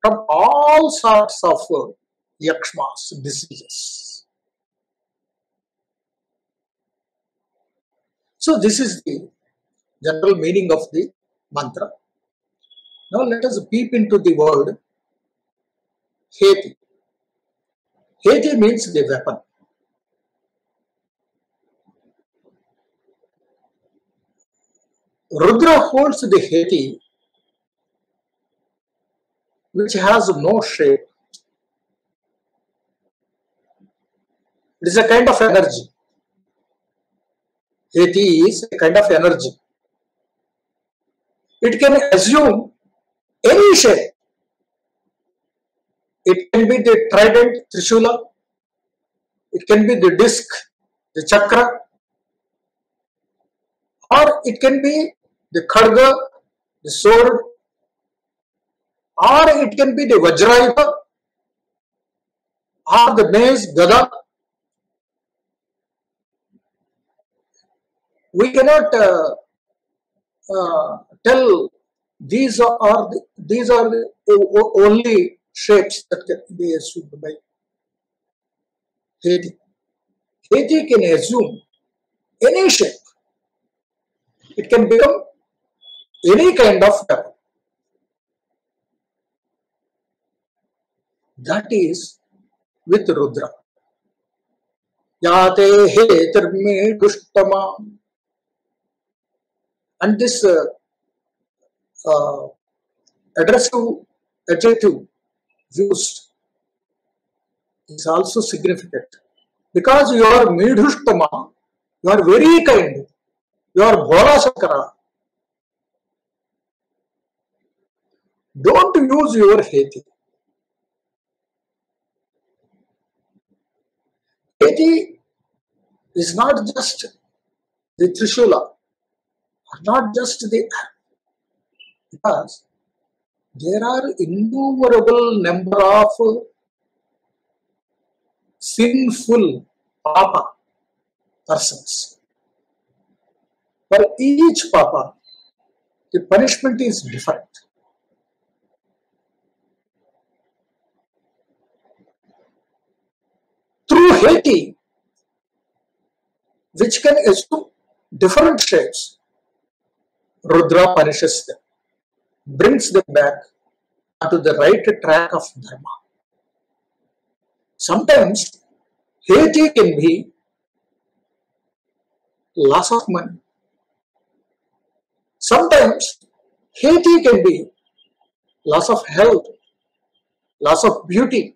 from all sorts of yakshmas, diseases. So this is the general meaning of the mantra. Now let us peep into the word heti. Heti means the weapon. Rudra holds the heti which has no shape. It is a kind of energy. Heti is a kind of energy. It can assume any shape. It can be the trident, trishula. It can be the disc, the chakra. Or it can be the khadga, the sword. Or it can be the vajrayuda. Or the mace, gada. We cannot tell these are the only shapes that can be assumed by heti. Heti can assume any shape. It can become any kind of weapon. That is with Rudra. Yate hetirme dushtama. And this addressive adjective used is also significant. Because you are midhushtama, you are very kind, you are bhola shankara. Don't use your heti. Heti is not just the trishula, not just the, because there are innumerable number of sinful papa persons. For each papa, the punishment is different. Through heti, which can assume different shapes, Rudra punishes them, brings them back onto the right track of dharma. Sometimes heti can be loss of money. Sometimes heti can be loss of health, loss of beauty,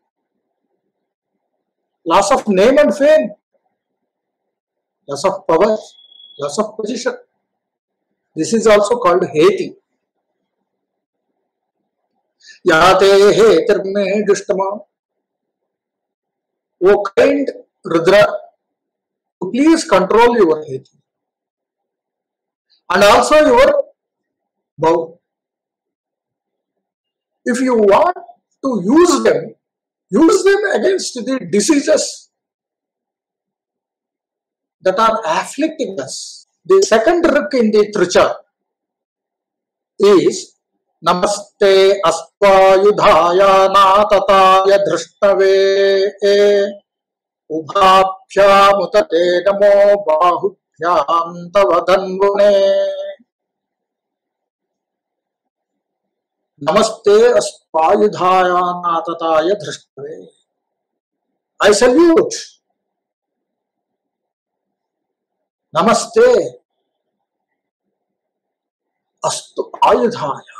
loss of name and fame, loss of power, loss of position. This is also called heti. Yate hetirme dushtama. O kind Rudra, please control your heti. And also your bow. If you want to use them against the diseases. that are afflicting us. The second rik in the tricha is Namaste Astvayudhaya Natataya Drishnave Ubhabhyam Utate Namo Bahubhyam Tavadhanvune. Namaste Astvayudhaya Natataya Drishnave. I salute. Namaste Astu Ayudhaya.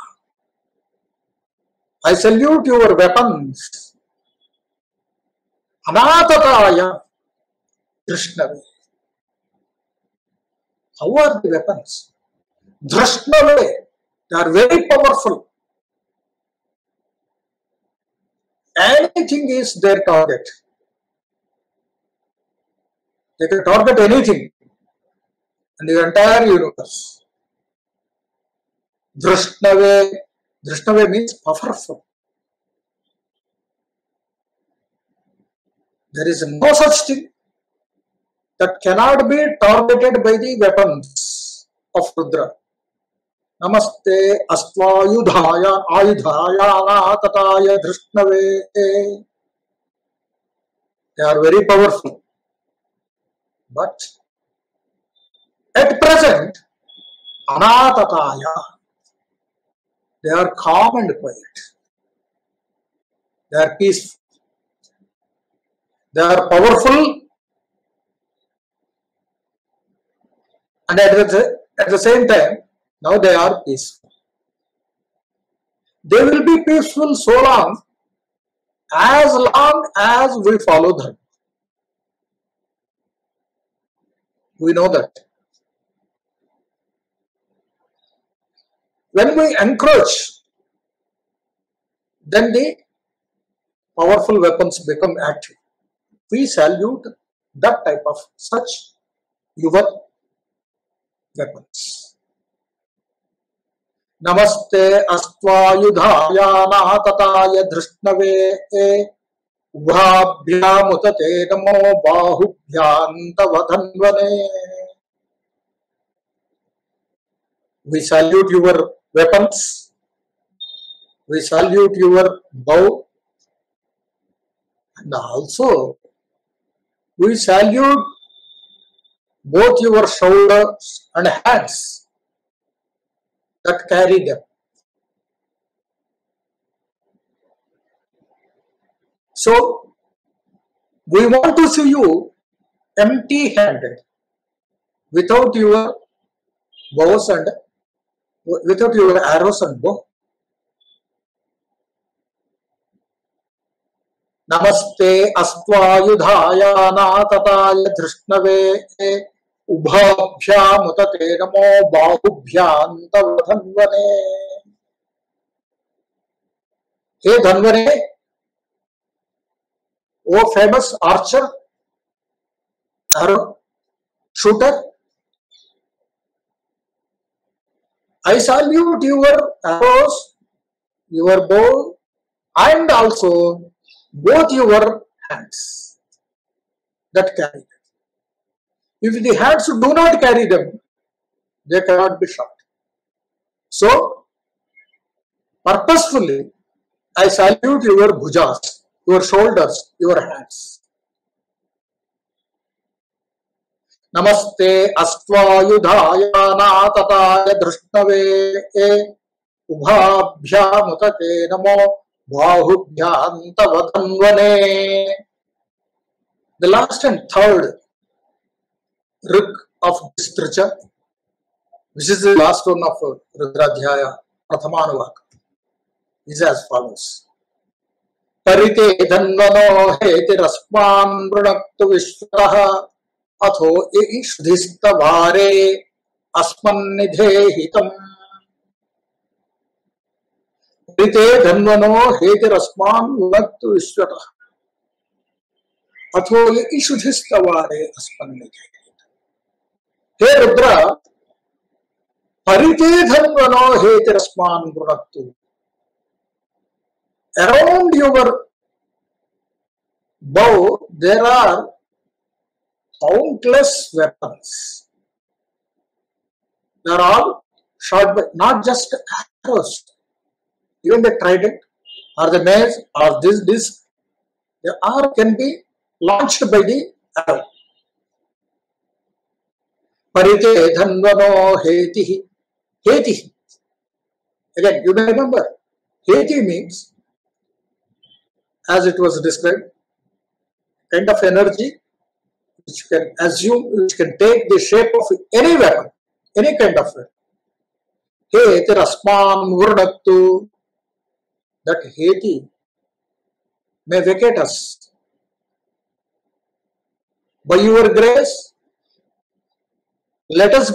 I salute your weapons. Anatataya Drishnave. How are the weapons? Drishnave. They are very powerful. Anything is their target. They can target anything in the entire universe. Drishnave. Drishnave means powerful. There is no such thing that cannot be targeted by the weapons of Rudra. Namaste Astvayudhaya Ayudhaya Natataya Drishnave. They are very powerful. But at present, Anatataya, they are calm and quiet. They are peaceful. They are powerful, and at the same time, now they are peaceful. They will be peaceful so long as we follow them. We know that. When we encroach, then the powerful weapons become active. We salute that type of such your weapons. Namaste Astvayudhaya Natataya Drishnave Ubhabhyam Utate Namo Bahubhyam Tavadhanvane. We salute your weapons. We salute your bow. And also, we salute both your shoulders and hands that carry them. So, we want to see you empty-handed, without your bows and without your arrows and bow. Namaste Astvayudhaya Natataya Drishnave Ubhabhyam Utate Namo Bahubhyam Tavadhanvane. Hey Dhanvane, O famous archer, arrow shooter, I salute your arrows, your bow, and also both your hands that carry them. If the hands do not carry them, they cannot be shot. So, purposefully, I salute your bhujas, your shoulders, your hands. Namaste Astvayudhaya Natataya Drishnave Ubhabhyam Utate Namo Bahubhyam Tavadhanvane. The last and third rik of this tricha, which is the last one of Rudrādhyāya, Anuvāka, is as follows. Parite dhanvano heti rasman brunaktu vishwaraha atho ishudhistavare asmannidhe Parite dhanvano heti rasman brunaktu vishwaraha atho ishudhistavare asmannidhe. Hey Rudra, parite dhanvano heti rasman brunaktu. Around your bow, there are countless weapons. They are all shot by, not just arrows, even the trident or the mace or this disc, they all can be launched by the arrow. Parite dhanvano heti. Heti. Again, you may remember, heti means, as it was described, kind of energy which can assume, which can take the shape of any weapon, any kind of weapon. Heti rasman vurdaktu. That heti may vacate us. By your grace, let us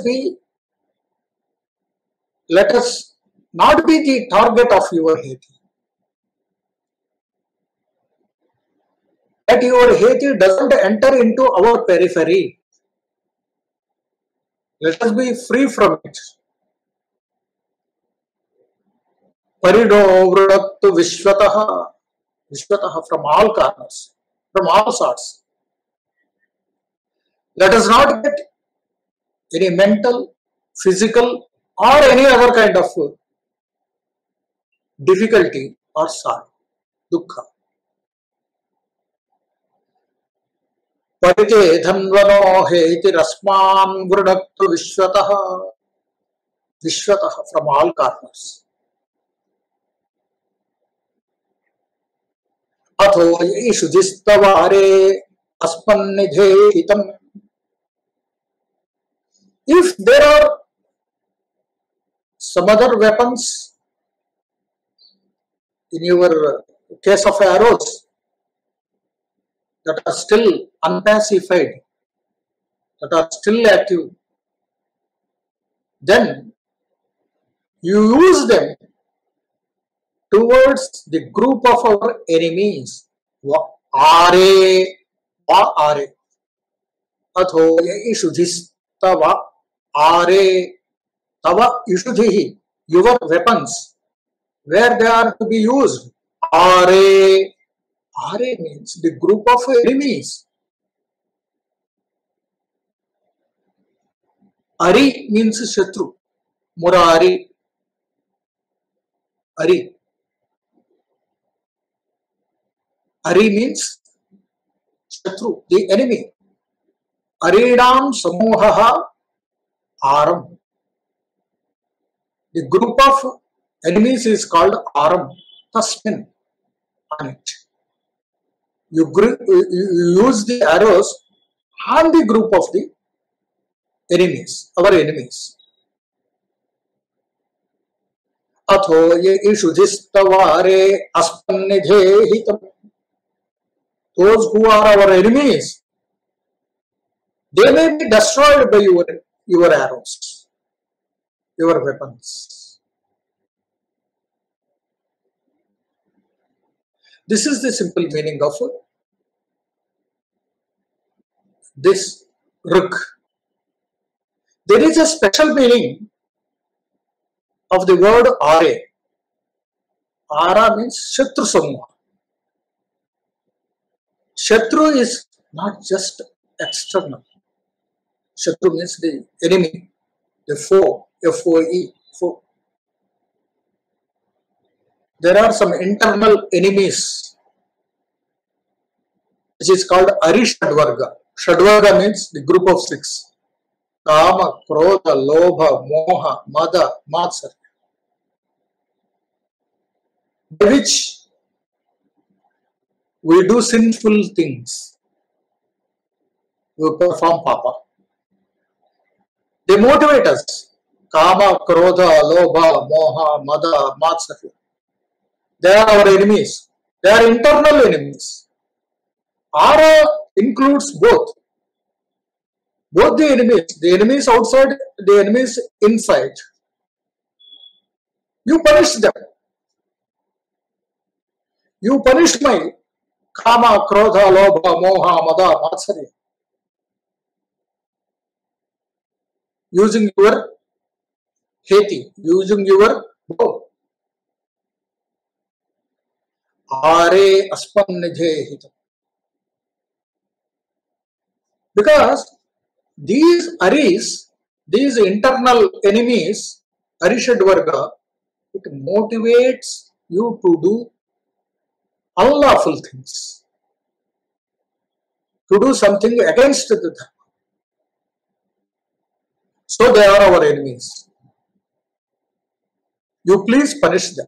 not be the target of your heti. That your heti doesn't enter into our periphery. Let us be free from it. Parido vrudattu vishwataha. Vishwataha, from all corners, from all sorts. Let us not get any mental, physical, or any other kind of difficulty or sorrow, dukkha. Parite dhanvano heti rasman vrudattu vishwataha. Vishwataha, from all corners. Atho ishu distavare aspannidhe hitam. If there are some other weapons, in your case of arrows, that are still unpacified, that are still active, then you use them towards the group of our enemies. Are. Atho ishudhistava are tava ishudhihi. Your weapons, where they are to be used. Are means the group of enemies. Ari means Shatru. Murari. Ari. Ari means Shatru, the enemy. Aridam samohaha aram. The group of enemies is called aram. Tasmin, on it. You use the arrows on the group of the enemies, our enemies. Atho ye ishudhistavare aspannidhe hitam. Those who are our enemies, they may be destroyed by your arrows, your weapons. This is the simple meaning of this ruk. There is a special meaning of the word are. Ara means Shatru Samuha. Shatru is not just external. Shatru means the enemy, the foe, F-O-E, foe. There are some internal enemies, which is called Arishadvarga. Shadvarga means the group of 6. Kama, Krodha, Lobha, Moha, Mada, Matsarya. By which we do sinful things. We perform papa. They motivate us. Kama, Krodha, Lobha, Moha, Mada, Matsarya. They are our enemies. They are internal enemies. Ara includes both the enemies outside, the enemies inside. You punish them. You punish my Kama, Krodha, Lobha, Moha, Mada, Matsarya. Using your heti, using your bow. Are aspannidhe hitam. Because these aris, these internal enemies, Arishad Varga, it motivates you to do unlawful things, to do something against the dharma. So they are our enemies. You please punish them.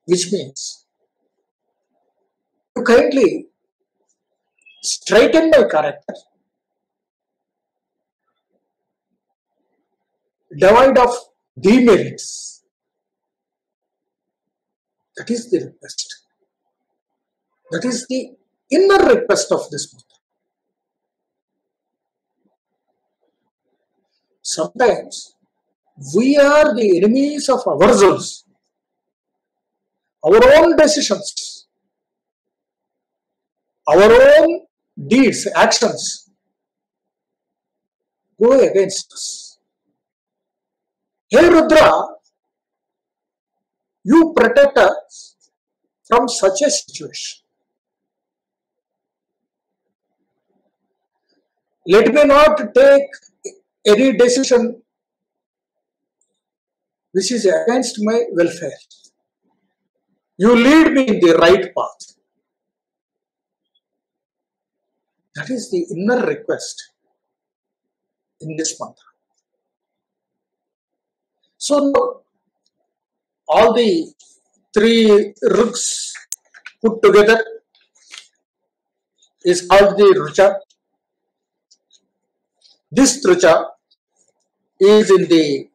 Which means, you kindly straighten my character, devoid of demerits. That is the request. That is the inner request of this mantra. Sometimes we are the enemies of ourselves, our own decisions, our own deeds, actions go against us. Hey Rudra, you protect us from such a situation. Let me not take any decision which is against my welfare. You lead me in the right path. That is the inner request in this mantra. So now, all the three ruks put together is called the rucha. This rucha is in the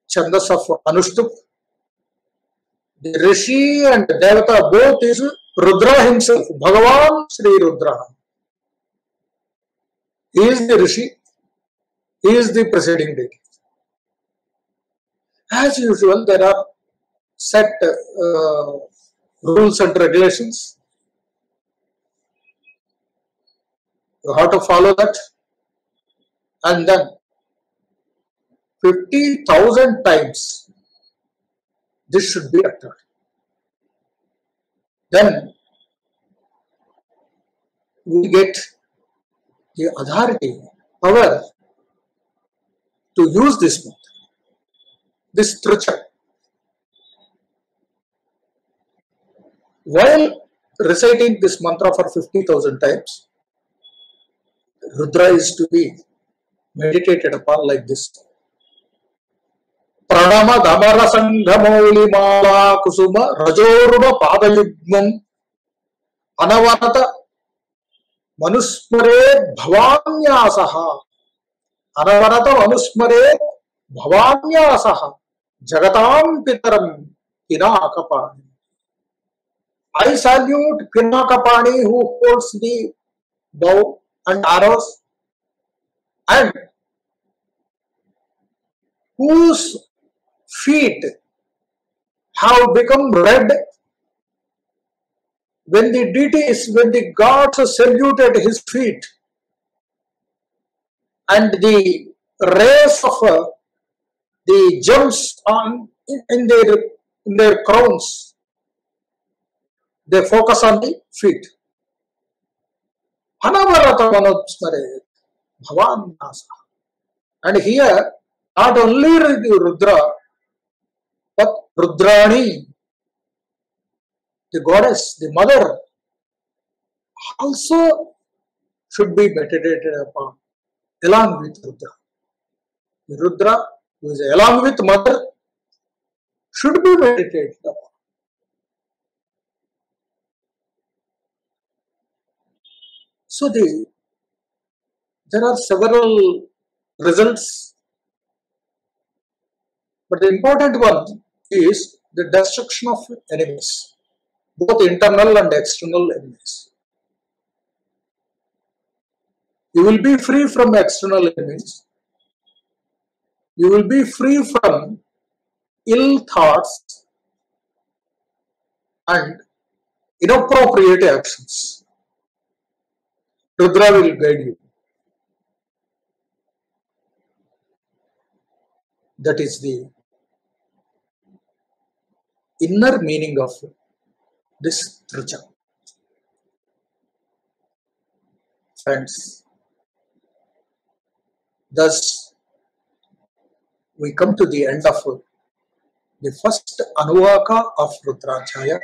chandas of Anushtup. The Rishi and Devata both is Rudra himself, Bhagavan Sri Rudra. He is the Rishi, he is the presiding deity. As usual, there are set rules and regulations. You have to follow that. And then 50,000 times this should be uttered. Then we get the authority, power to use this mantra, this trucha. While reciting this mantra for 50,000 times, Rudra is to be meditated upon like this. Pranama dhamara sanghamoli mala kusuma rajoruna padayugmam anavanata manusmare bhavanyasaha anavanata manusmare bhavanyasaha jagatam pitaram pinakapani. I salute Pinakapani who holds the bow and arrows and whose feet have become red when the gods saluted his feet, and the rays of the gems in their crowns, they focus on the feet. Anavarata manusmare bhavan nasa. And here, not only Rudra, but Rudrani, the goddess, the mother, also should be meditated upon along with Rudra. The Rudra, who is along with mother, should be meditated upon. So there are several results, but the important one is the destruction of enemies, both internal and external enemies. You will be free from external enemies. You will be free from ill thoughts and inappropriate actions. Rudra will guide you. That is the inner meaning of this trucha. Friends, thus we come to the end of the first Anuvāka of Rudrādhyāya,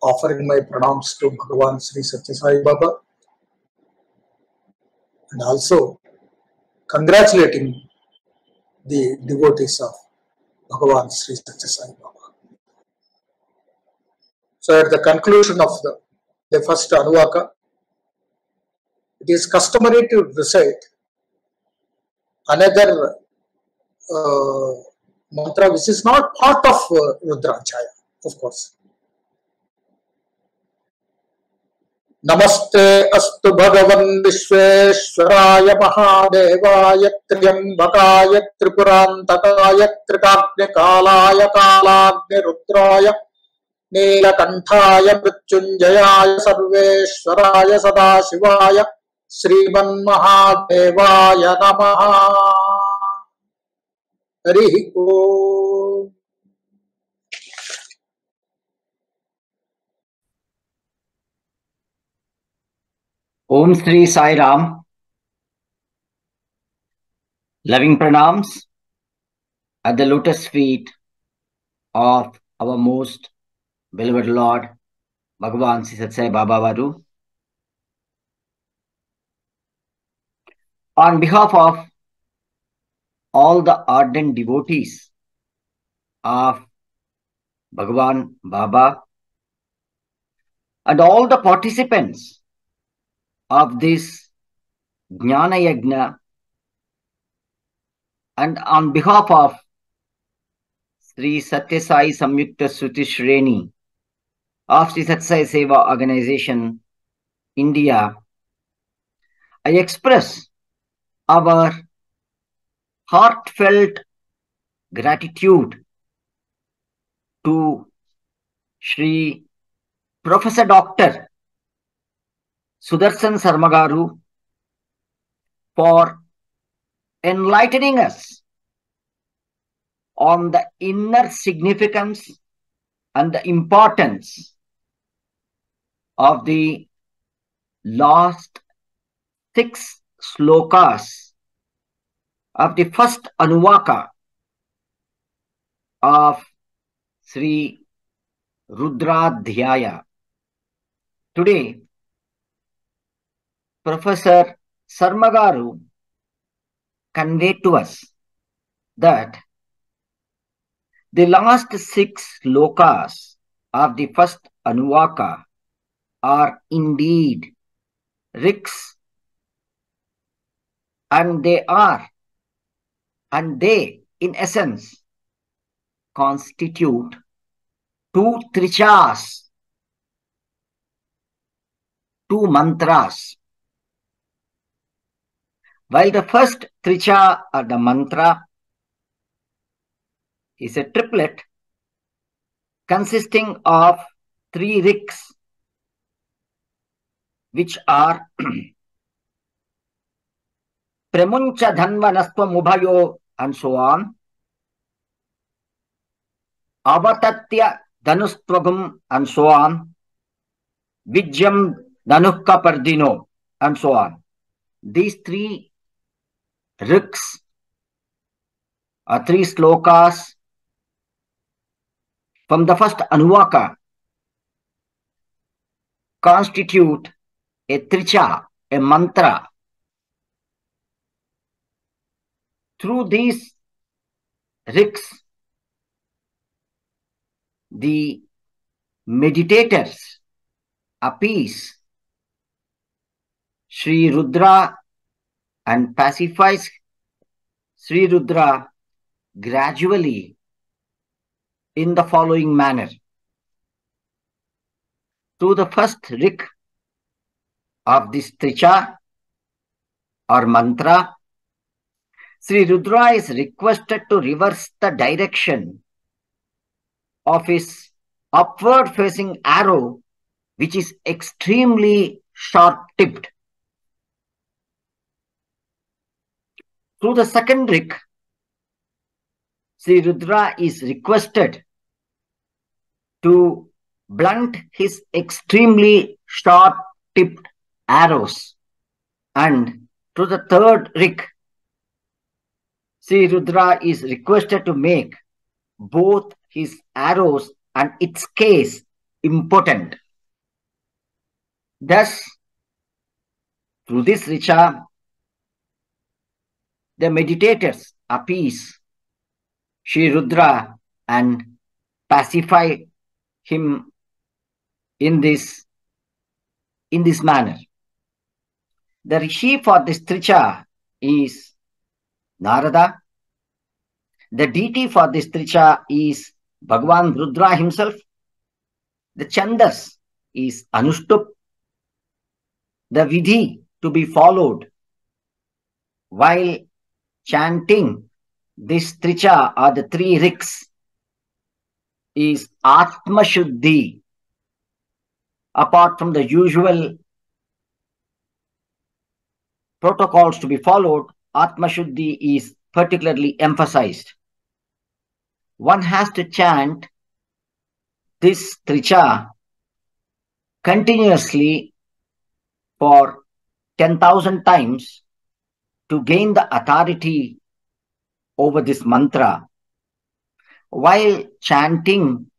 offering my pranams to Bhagavan Sri Satya Sai Baba and also congratulating the devotees of Bhagavan Sri Satya Sai Baba. So at the conclusion of the first Anuvāka, it is customary to recite another mantra which is not part of Rudrādhyāya, of course. Namaste astu bhagavan vishveshwaraya mahadevaya triyambakaya tripurantakaya trikagnikalaya kalagni rudraya neelakanthaya mrityunjayaya sarveshwaraya sadashivaya Sriman Mahadevaya Namaha. Hari Om. Om Sri Sai Ram. Loving pranams at the lotus feet of our most beloved Lord, Bhagavan Sri Satya Sai Baba Varu. On behalf of all the ardent devotees of Bhagavan Baba and all the participants of this Jnana Yajna, and on behalf of Sri Satya Sai Samyukta Sruti Shreni of Sri Satya Sai Seva Organization, India, I express our heartfelt gratitude to Shri Professor Dr. Sudarsana Sarma Garu for enlightening us on the inner significance and the importance of the last 6 slokas of the first Anuvāka of Sri Rudrādhyāya. Today, Professor Sarma Garu conveyed to us that the last 6 slokas of the first Anuvāka are indeed riks, and they in essence constitute 2 trichas, 2 mantras. While the first tricha or the mantra is a triplet consisting of 3 riks, which are Premuncha Dhanvanasva Mubhayo and so on, Avatatya Dhanustvagum and so on, Vijyam Dhanukka Pardino and so on. These 3 riks or 3 slokas from the first Anuvāka constitute a tricha, a mantra. Through these riks, the meditators appease Sri Rudra and pacifies Sri Rudra gradually in the following manner. Through the first rik of this tricha or mantra, Sri Rudra is requested to reverse the direction of his upward facing arrow, which is extremely sharp-tipped. Through the second rik, Sri Rudra is requested to blunt his extremely sharp-tipped arrows. And to the third rig, Sri Rudra is requested to make both his arrows and its case important. Thus, through this richa, the meditators appease Sri Rudra and pacify him in this manner. The rishi for this tricha is Narada. The deity for this tricha is Bhagavan Rudra himself. The chandas is Anushtup. The vidhi to be followed while chanting this tricha or the three riks is Atma Shuddhi. Apart from the usual protocols to be followed, Atma Shuddhi is particularly emphasized. One has to chant this tricha continuously for 10,000 times to gain the authority over this mantra. While chanting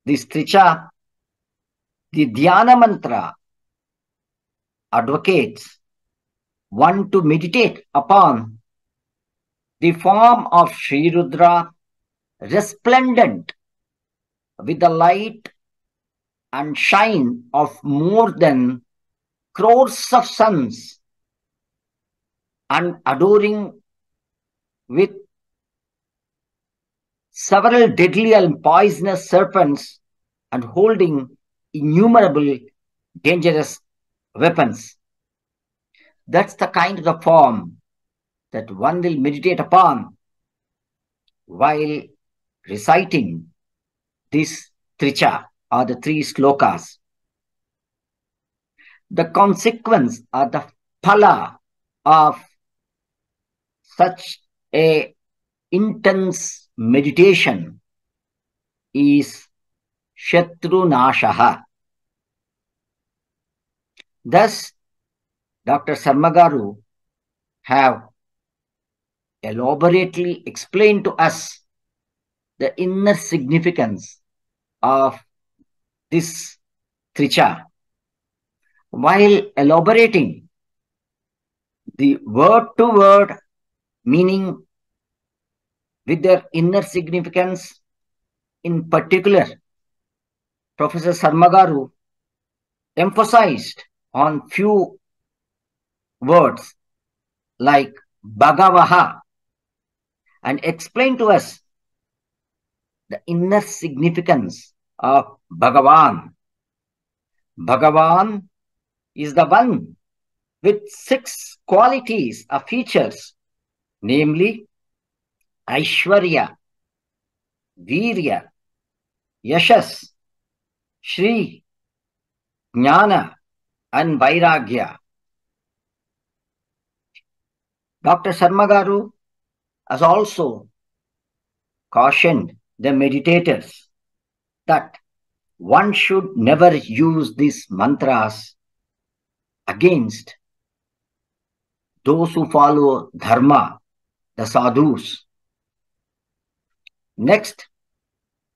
this tricha, the dhyana mantra advocates one to meditate upon the form of Sri Rudra resplendent with the light and shine of more than crores of suns and adoring with several deadly and poisonous serpents and holding innumerable dangerous weapons. That's the kind of the form that one will meditate upon while reciting this tricha or the three slokas. The consequence or the phala of such a intense meditation is Shatru Nashaha. Thus, Dr. Sarmagaru have elaborately explained to us the inner significance of this tricha. While elaborating the word-to-word meaning with their inner significance, in particular, Professor Sarmagaru emphasized on few words like Bhagavaha and explained to us the inner significance of Bhagavan. Bhagavan is the one with 6 qualities or features, namely Aishwarya, Virya, Yashas, Shri, Jnana, and Vairagya. Dr. Sarmagaru has also cautioned the meditators that one should never use these mantras against those who follow dharma, the sadhus. Next,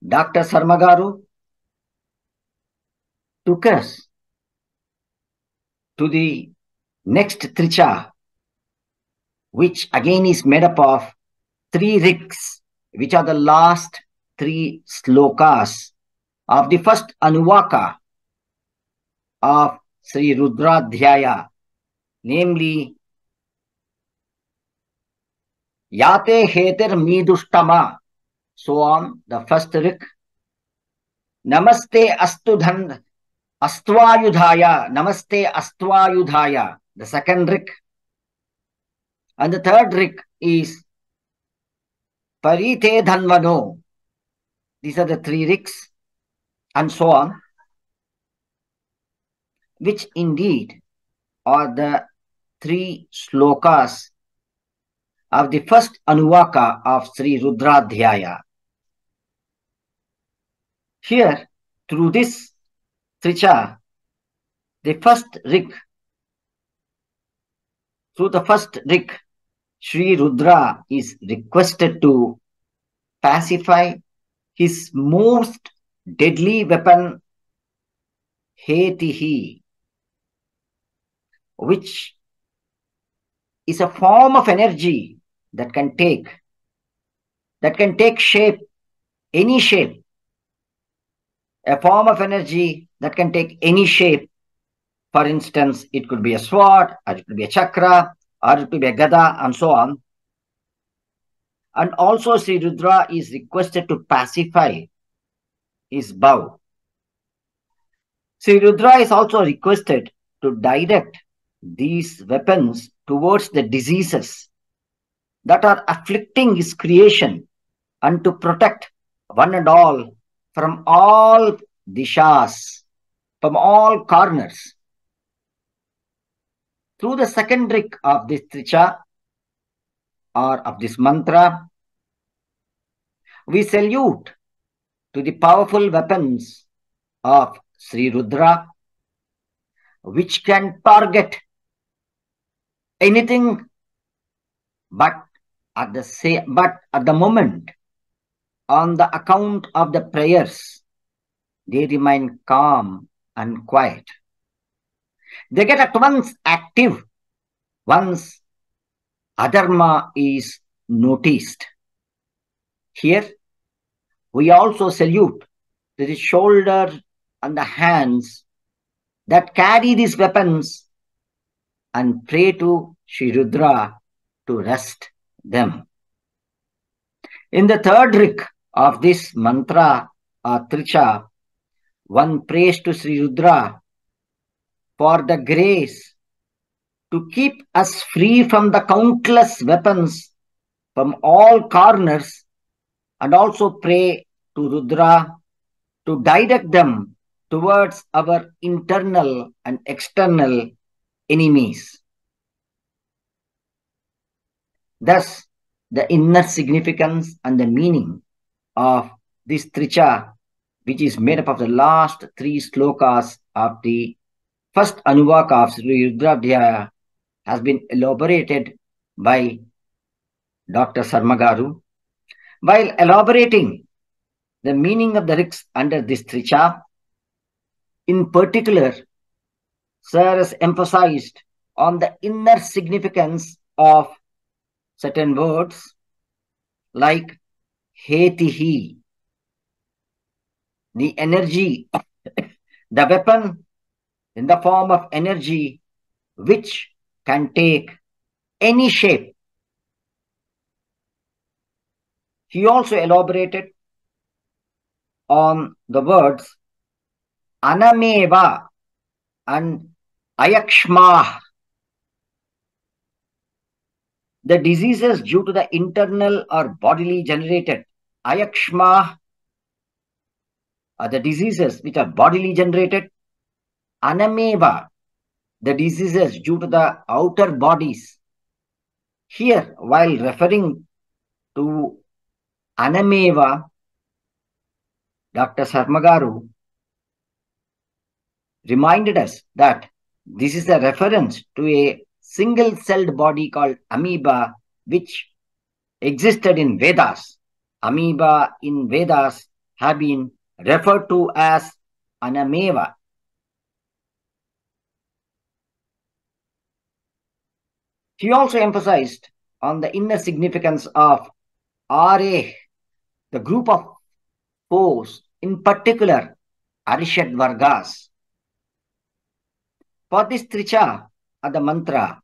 Dr. Sarmagaru took us to the next tricha, which again is made up of 3 riks, which are the last 3 slokas of the first Anuvāka of Sri Rudrādhyāya, namely Yate Heter Midushtama. So on, the first rik. Namaste Astudhan Astvayudhaya. Namaste Astvayudhaya. The second rik. And the third rik is Parite Dhanvano. These are the 3 riks, and so on, which indeed are the 3 slokas of the first Anuvāka of Sri Rudrādhyāya. Here, through this tricha, the first rik Through the first rig, Sri Rudra is requested to pacify his most deadly weapon, Hetihi, which is a form of energy that can take shape, any shape, a form of energy that can take any shape. For instance, it could be a sword, or it could be a chakra, or it could be a gada, and so on. And also Sri Rudra is requested to pacify his bow. Sri Rudra is also requested to direct these weapons towards the diseases that are afflicting his creation and to protect one and all from all dishas, from all corners. Through the second rig of this tricha or of this mantra, we salute to the powerful weapons of Sri Rudra, which can target anything, but at the moment, on the account of the prayers, they remain calm and quiet. They get at once active once ãgama is noticed. Here, we also salute to the shoulder and the hands that carry these weapons and pray to Sri Rudra to rest them. In the third rig of this mantra or tricha, one prays to Sri Rudra for the grace to keep us free from the countless weapons from all corners, and also pray to Rudra to direct them towards our internal and external enemies. Thus, the inner significance and the meaning of this tricha, which is made up of the last three slokas of the first Anuvāka of Rudrādhyāya, has been elaborated by Dr. Sarma Garu. While elaborating the meaning of the rigs under this tricha, in particular, Sir has emphasized on the inner significance of certain words like Hetihi, the energy, the weapon in the form of energy which can take any shape. He also elaborated on the words anameva and ayakshma, the diseases due to the internal or bodily generated. Ayakshma are the diseases which are bodily generated. Anameva, the diseases due to the outer bodies. Here, while referring to anameva, Dr. Sarmagaru reminded us that this is a reference to a single-celled body called amoeba, which existed in Vedas. Amoeba in Vedas have been referred to as anameva. He also emphasized on the inner significance of RA, the group of fours, in particular Arishad Vargas. For this tricha or the mantra,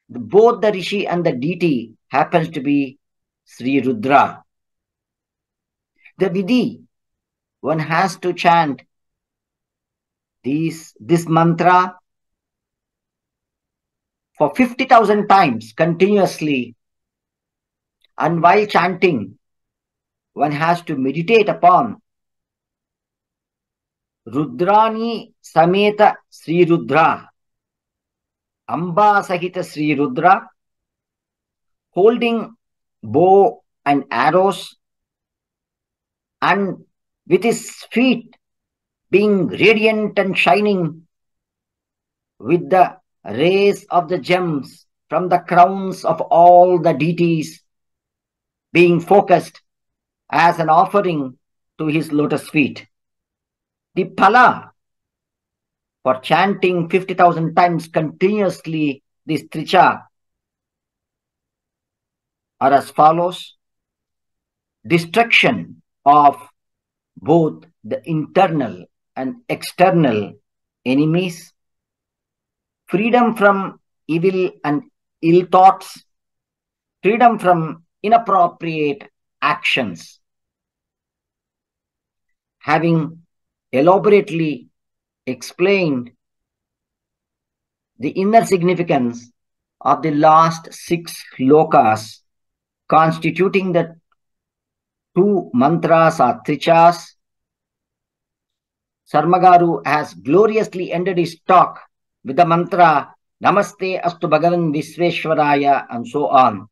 both the Rishi and the deity happens to be Sri Rudra. The Vidhi, one has to chant this mantra for 50,000 times continuously, and while chanting, one has to meditate upon Rudrani Sameta Sri Rudra, Amba Sahita Sri Rudra, holding bow and arrows, and with his feet being radiant and shining with the rays of the gems from the crowns of all the deities being focused as an offering to his lotus feet. The phala for chanting 50,000 times continuously this tricha are as follows: destruction of both the internal and external enemies, freedom from evil and ill thoughts, freedom from inappropriate actions. Having elaborately explained the inner significance of the last 6 lokas constituting the 2 mantras or trichas, Sarmagaru has gloriously ended his talk with the mantra Namaste Astu Bhagavan Visveshwaraya and so on.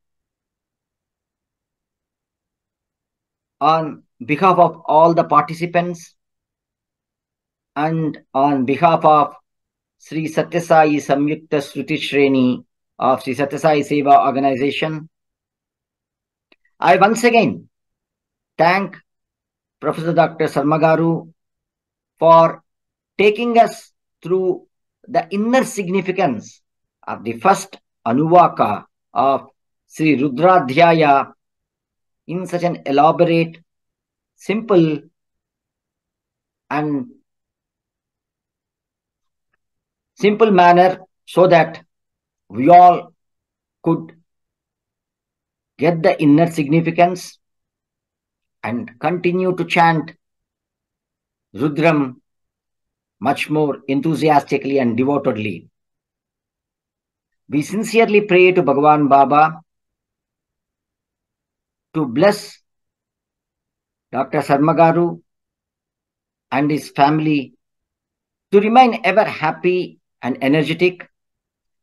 On behalf of all the participants and on behalf of Sri Satya Sai Samyukta Shruti Shreni of Sri Satya Sai Seva Organization, I once again thank Professor Dr. Sarmagaru for taking us through the inner significance of the first Anuvāka of Sri Rudrādhyāya in such an elaborate, simple manner, so that we all could get the inner significance and continue to chant Rudram much more enthusiastically and devotedly. We sincerely pray to Bhagavan Baba to bless Dr. Sarmagaru and his family to remain ever happy and energetic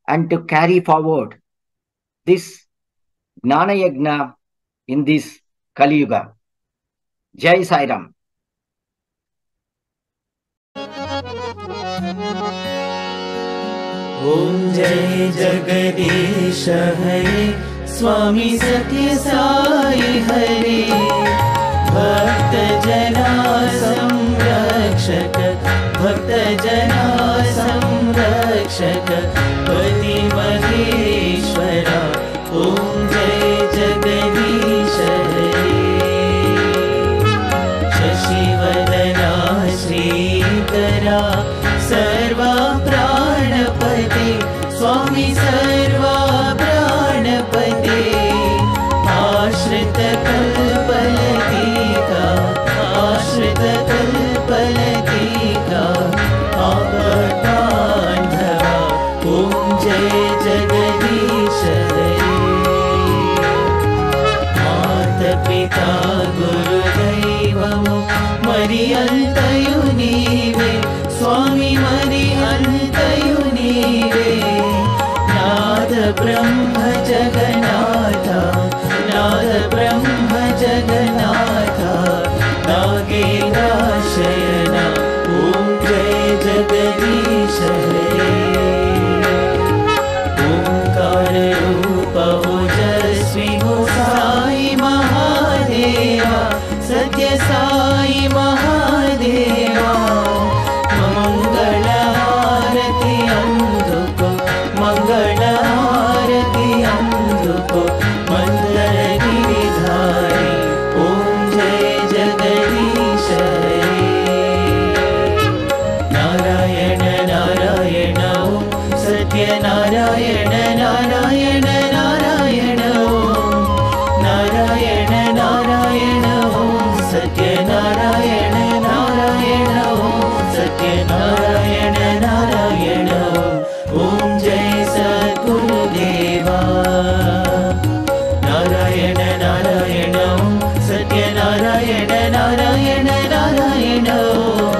and to carry forward this Gnana Yajna in this Kali Yuga. Jai Sai Ram. Om Jai Jagadish Hare Swami Satya Sai Hare Bhakta Jana Samrakshak Bhakta Jana Samrakshak Pati Maheshwara Om Jai Jagadish Hare Shashivadana Shrikara Sarva Pranapati Swami Sarva Pranapati Ashrita Kalpalatika Ashrita Kalpalatika Avatandhava Om Jai Jagadish Hare Mata Pita Guru Daivamu Mariyantayu Neeve Swami Mariyantayu Neeve Nada Brahma Jagannatha Nada Brahma Jagannatha Nagena Shayana Om Jai Jagadish Hare Omkara Rupa Ojasvi Sai Mahadeva Satya Sai Mahadeva Mangala Harati Anduko Mangala Harati Anduko Mandala Giridhari Om Jai Jagadish Hare Narayana Narayana Om Satya Narayana Narayana Narayana Om Narayana Narayana Om Satya Narayana Narayana Om Satya Narayana Narayana Om Jai Sadguru Deva Narayana Narayana Om Satya Narayana Narayana Narayana Om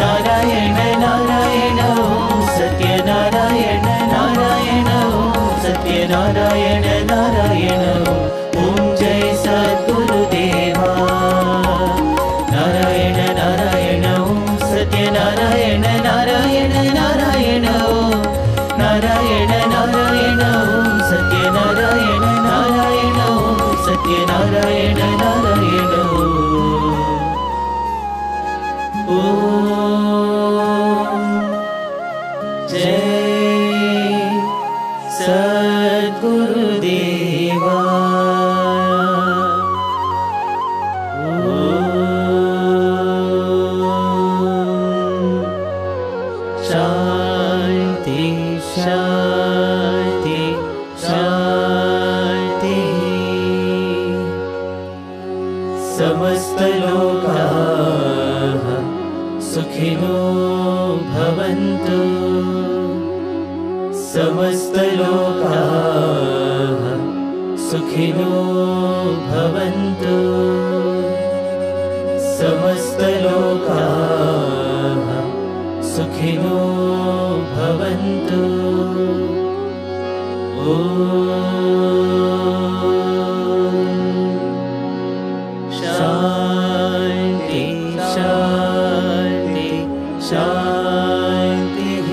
Narayana Narayana Om Satya Narayana Narayana Om Satya Narayana Narayana Om Jai Sadguru Deva Narayana Narayana Om Satya Narayana Narayana Narayana Om Narayana भवन्तु समस्तलोकाः सुखिनो भवन्तु समस्तलोकाः सुखिनो भवन्तु ॐ शान्ति शान्ति शान्तिः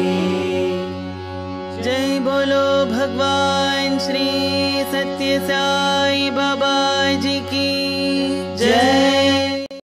जय बोलो भगवान श्री सत्य साई बाबा जी की